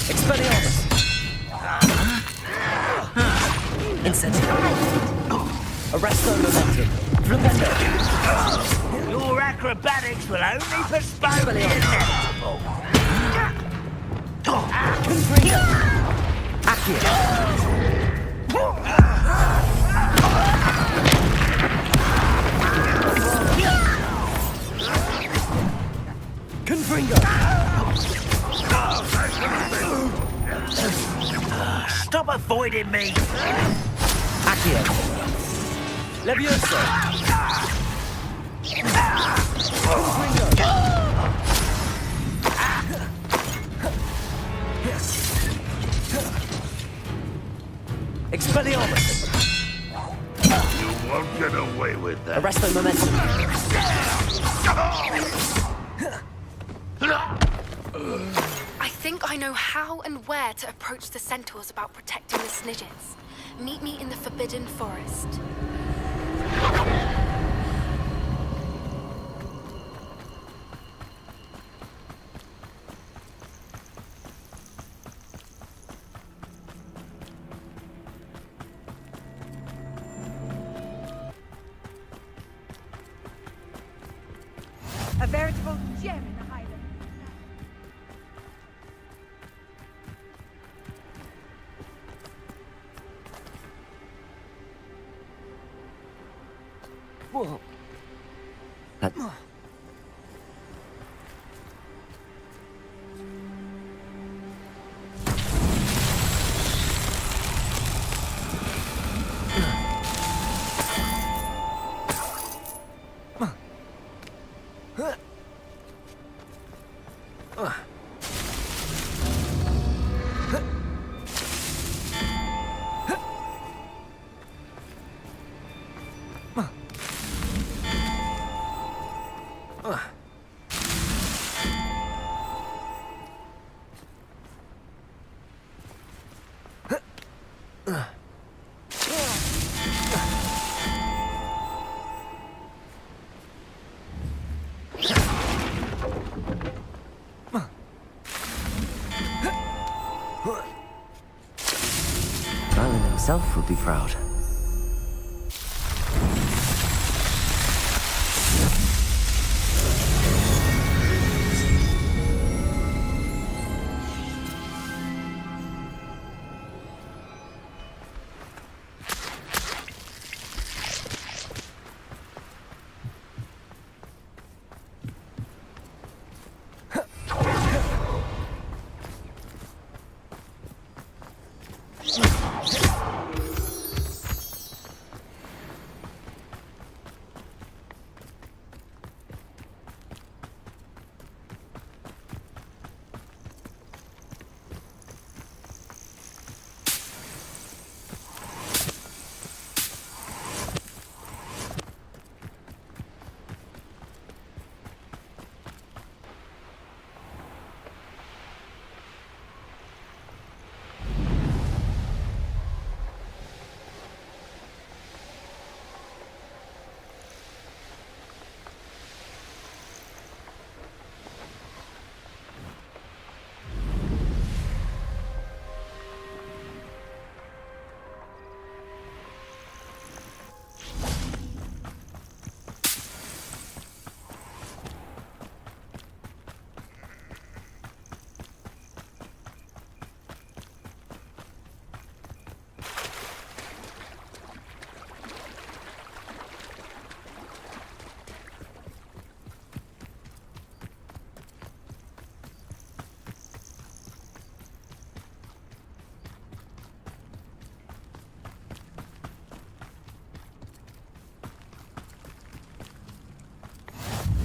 Expelliarmus! Incentive. Arresto momentum. Flipendo. Your acrobatics will only postpone the inevitable. Confringo. Accio. Confringo. Stop avoiding me. Accio. Levioso. Confringo. Expelliarmus. You won't get away with that. Arresto momentum. I think I know how and where to approach the centaurs about protecting the Snidgets. Meet me in the Forbidden Forest. A veritable gem in the Highlands. Whoa. That... Merlin himself would be proud.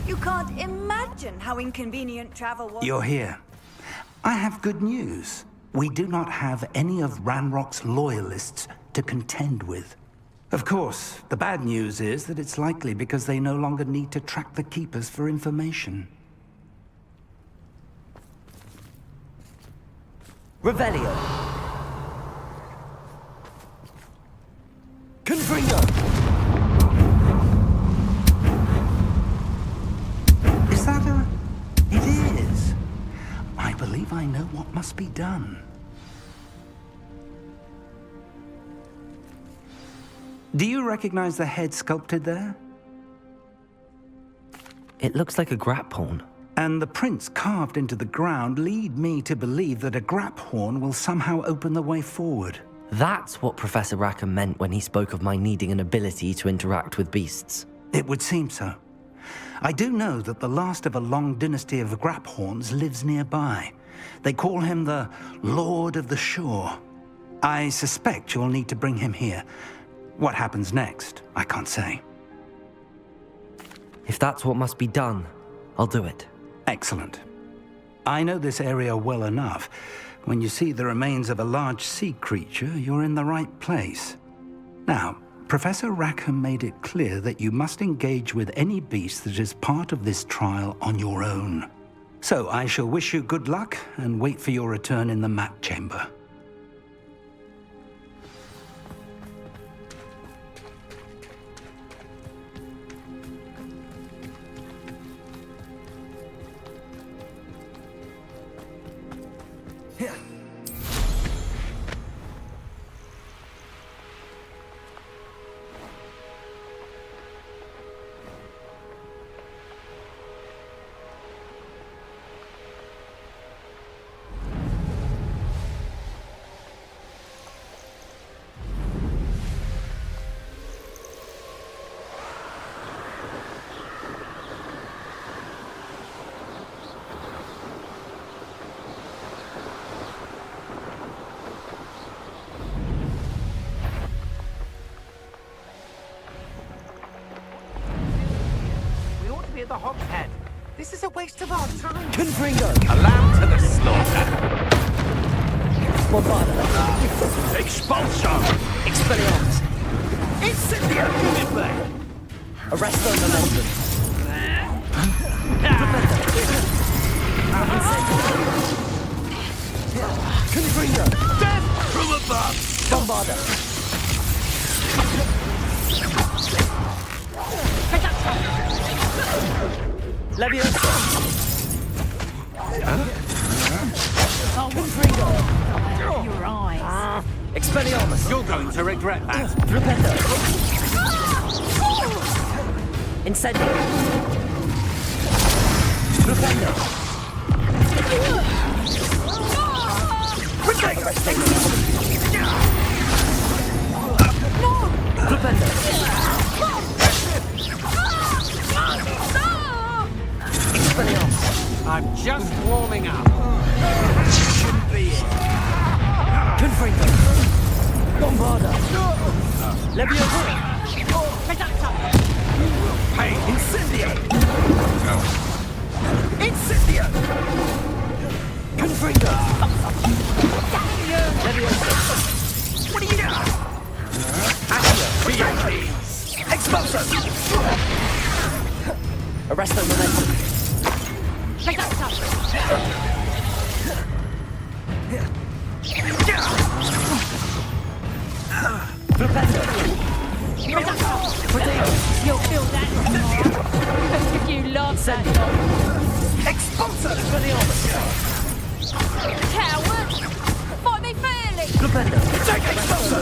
You can't imagine how inconvenient travel was. You're here. I have good news. We do not have any of Ranrock's loyalists to contend with. Of course, the bad news is that it's likely because they no longer need to track the Keepers for information. Revelio. Confringo. Is that a... It is. I believe I know what must be done. Do you recognize the head sculpted there? It looks like a grap horn. And the prints carved into the ground lead me to believe that a grap horn will somehow open the way forward. That's what Professor Rackham meant when he spoke of my needing an ability to interact with beasts. It would seem so. I do know that the last of a long dynasty of grap horns lives nearby. They call him the Lord of the Shore. I suspect you'll need to bring him here. What happens next, I can't say. If that's what must be done, I'll do it. Excellent. I know this area well enough. When you see the remains of a large sea creature, you're in the right place. Now, Professor Rackham made it clear that you must engage with any beast that is part of this trial on your own. So I shall wish you good luck and wait for your return in the map chamber. The Hog's Head. This is a waste of our time. Confringo! A lamb to the slaughter. Bombarda. Expulsion! Expelliarmus! Incendio! Give it back! Arresto Momentum! Confringo! Death from above! Bombarda! Leviosa! Oh, Confringo! Your eyes. Expelliarmus! You're going to regret that. Rependo! Incendio! Rependo! Rependo! I'm just warming up. Shouldn't be it. Confringo! Bombarda! Leviosa! Hey, Incendio! Incendio! Confringo! Leviosa! What are you doing? Accio! Expulso! Arresto Momentum! Rependo! You'll feel that if you love that. Expulso! Coward! Fight me fairly! Rependo! Take Expulso!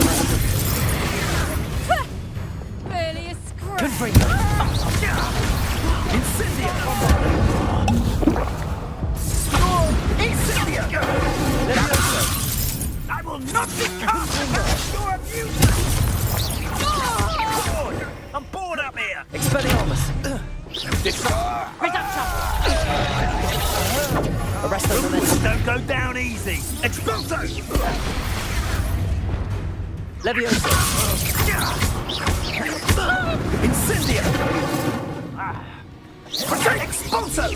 Barely a scratch. Confringo! Incendio! Incendio! I will not be cast your abuser! I'm bored up here! Expelliarmus! Arresto Momentum! Don't go down easy! Expulso! Leviosa! Incendio! Expulso!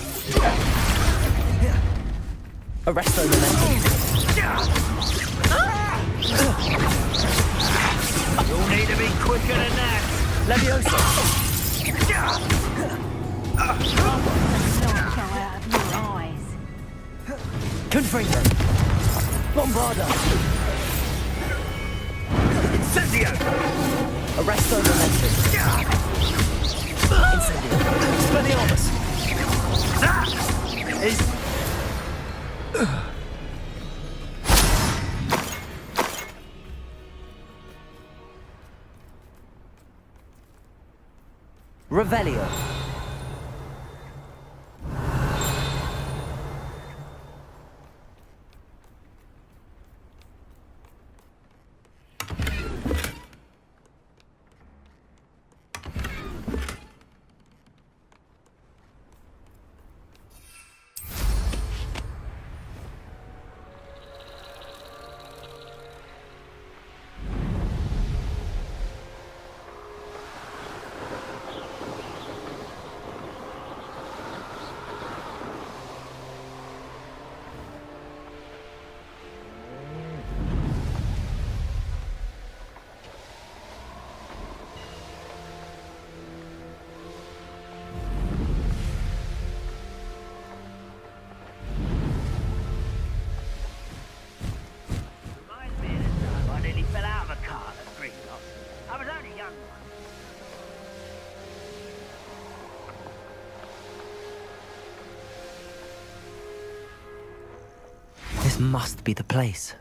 Arresto Momentum! You'll need to be quicker than that! Leviosa! Launch out of your eyes. Confringo! Bombarda! Incendio! Arresto Momentum! Incendio! Expelliarmus! That is Revelio. This must be the place.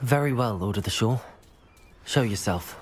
Very well, Lord of the Shore. Show yourself.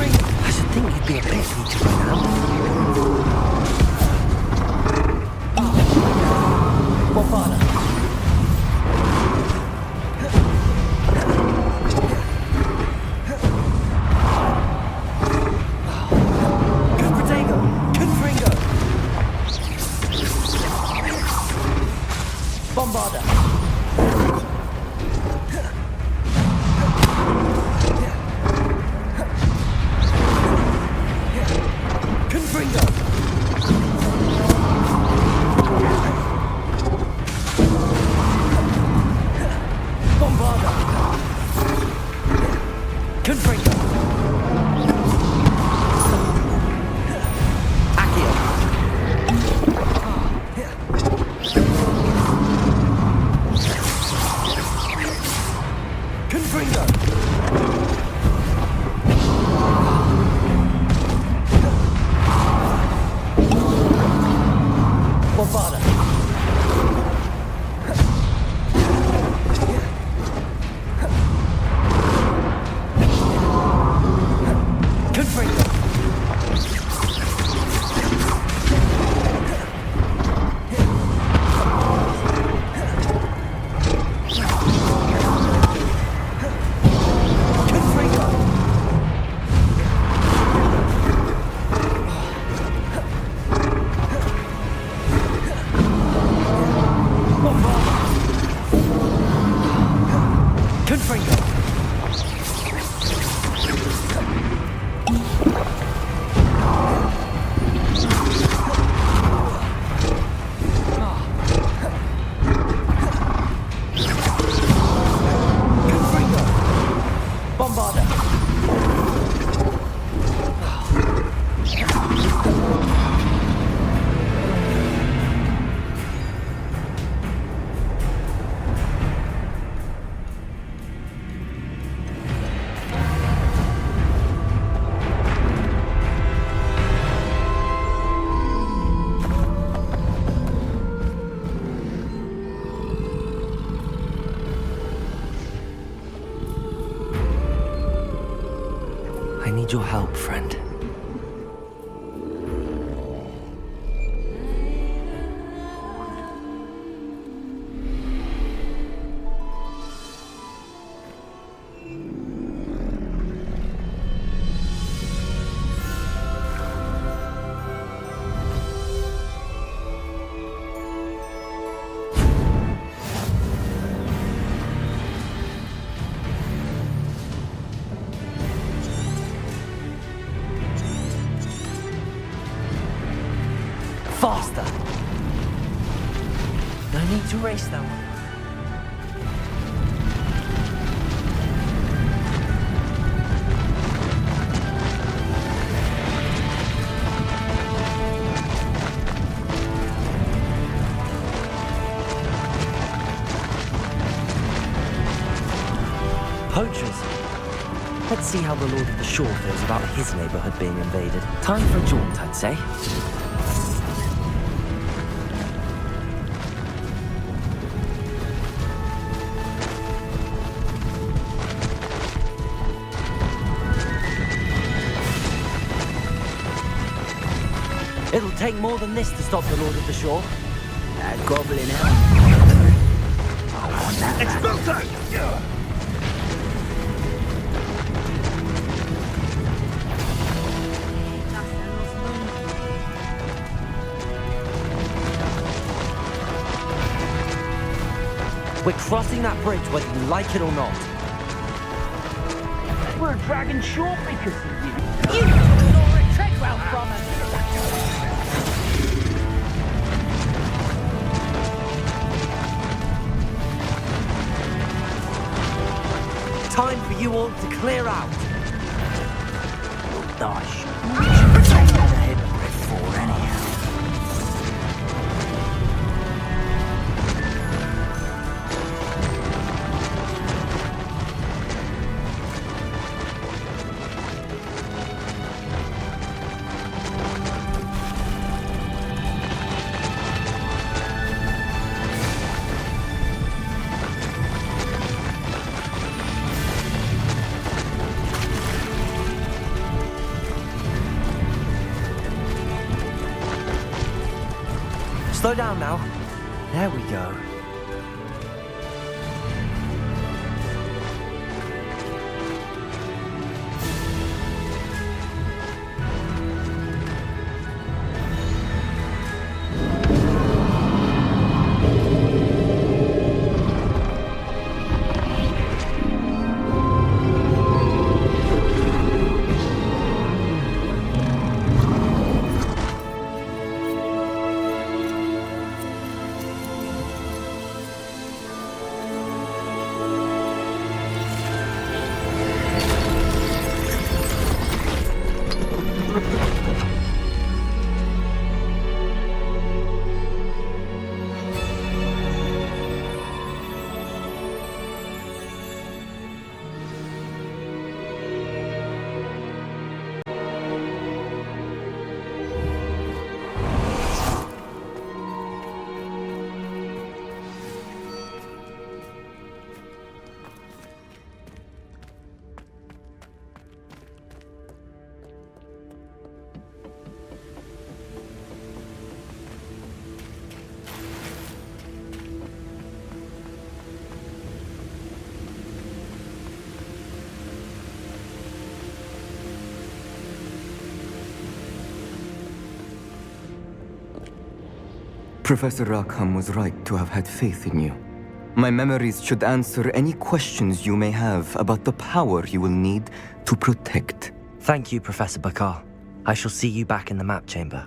I should think you'd be a bit heated by now. Bombarda. Bombarda. Confringo. Bombarda. Confringo. Accio. Confringo. Bombarda. Confringo. Confringo. Confringo. Bombarda. I need your help, friend. Faster! No need to race that one. Poachers. Let's see how the Lord of the Shore feels about his neighborhood being invaded. Time for a jaunt, I'd say. It'll take more than this to stop the Lord of the Shore. That goblin help. I want that. Expulso! We're crossing that bridge whether you like it or not. We're dragging short because of you. You took Laura Treadwell from us. Time for you all to clear out. Dash. Protect the hypocrite for anyhow. Slow down now. There we go. Professor Rackham was right to have had faith in you. My memories should answer any questions you may have about the power you will need to protect. Thank you, Professor Bakar. I shall see you back in the map chamber.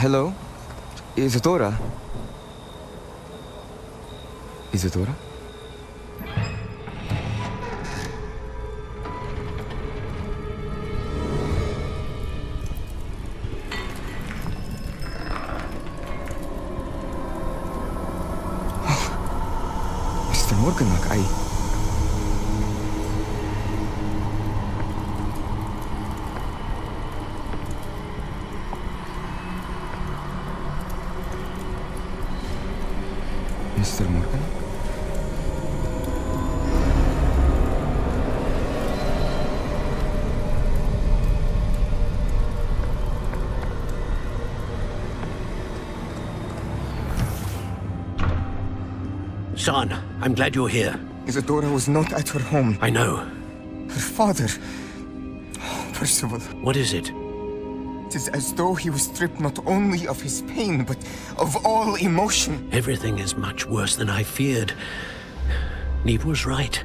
Hello? Isadora? Isadora? Mr. Morganlock, Mr. Morgan? Son, I'm glad you're here. Isadora was not at her home. I know. Her father... Oh, Percival. What is it? It is as though he was stripped not only of his pain, but of all emotion. Everything is much worse than I feared. Neve was right.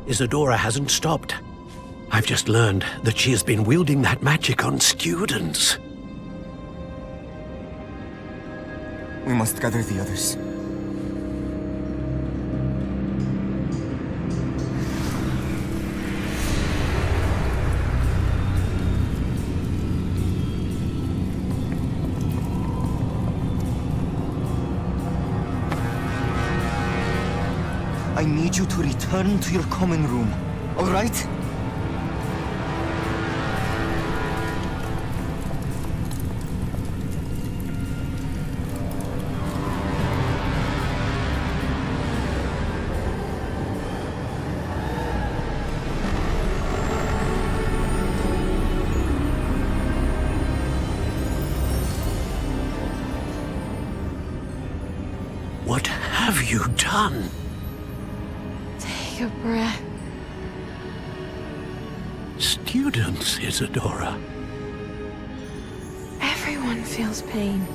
Isadora hasn't stopped. I've just learned that she has been wielding that magic on students. We must gather the others. I need you to return to your common room, all right? What have you done? Take a breath. Students, Isadora. Everyone feels pain.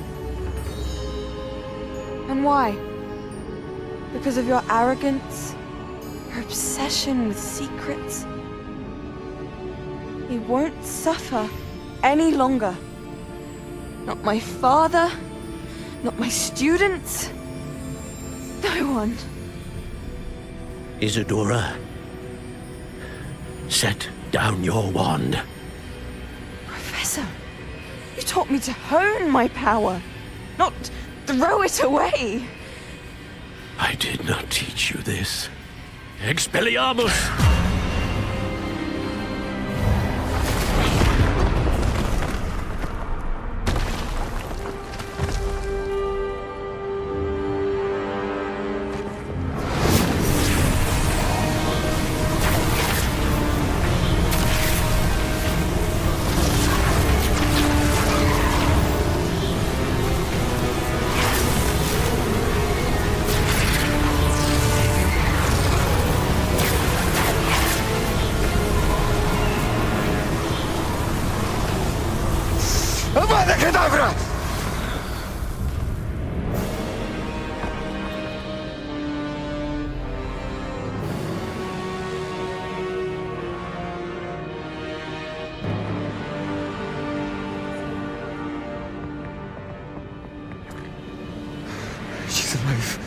And why? Because of your arrogance, your obsession with secrets. He won't suffer any longer. Not my father, not my students, no one. Isadora, set down your wand. Professor, you taught me to hone my power, not throw it away. I did not teach you this. Expelliarmus! She's alive.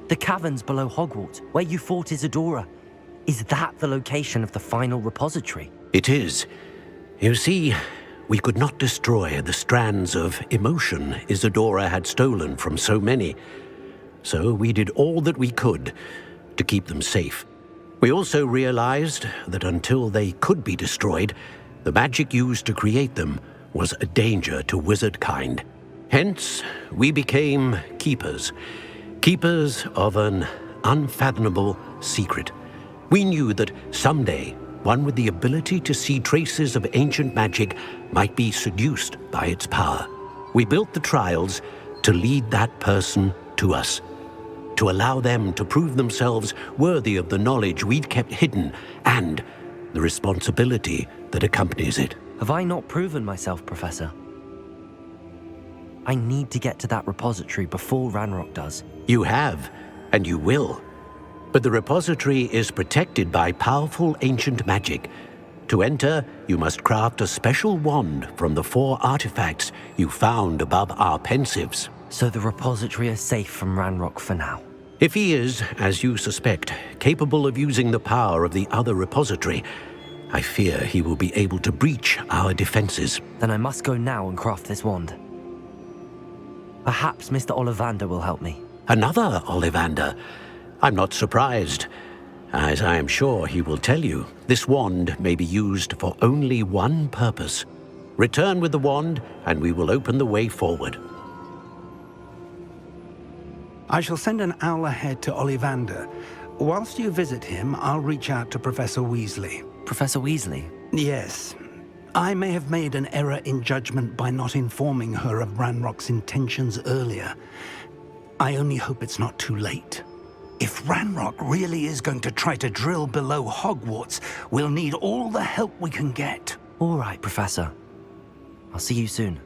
The caverns below Hogwarts, where you fought Isadora. Is that the location of the final repository? It is. You see, we could not destroy the strands of emotion Isadora had stolen from so many. So we did all that we could to keep them safe. We also realized that until they could be destroyed, the magic used to create them was a danger to wizard kind. Hence, we became keepers. Keepers of an unfathomable secret. We knew that someday, one with the ability to see traces of ancient magic might be seduced by its power. We built the trials to lead that person to us, to allow them to prove themselves worthy of the knowledge we'd kept hidden and the responsibility that accompanies it. Have I not proven myself, Professor? I need to get to that repository before Ranrock does. You have, and you will. But the repository is protected by powerful ancient magic. To enter, you must craft a special wand from the 4 artifacts you found above our pensives. So the repository is safe from Ranrock for now? If he is, as you suspect, capable of using the power of the other repository, I fear he will be able to breach our defenses. Then I must go now and craft this wand. Perhaps Mr. Ollivander will help me. Another Ollivander? I'm not surprised. As I am sure he will tell you, this wand may be used for only one purpose. Return with the wand, and we will open the way forward. I shall send an owl ahead to Ollivander. Whilst you visit him, I'll reach out to Professor Weasley. Professor Weasley? Yes. I may have made an error in judgment by not informing her of Ranrock's intentions earlier. I only hope it's not too late. If Ranrock really is going to try to drill below Hogwarts, we'll need all the help we can get. All right, Professor. I'll see you soon.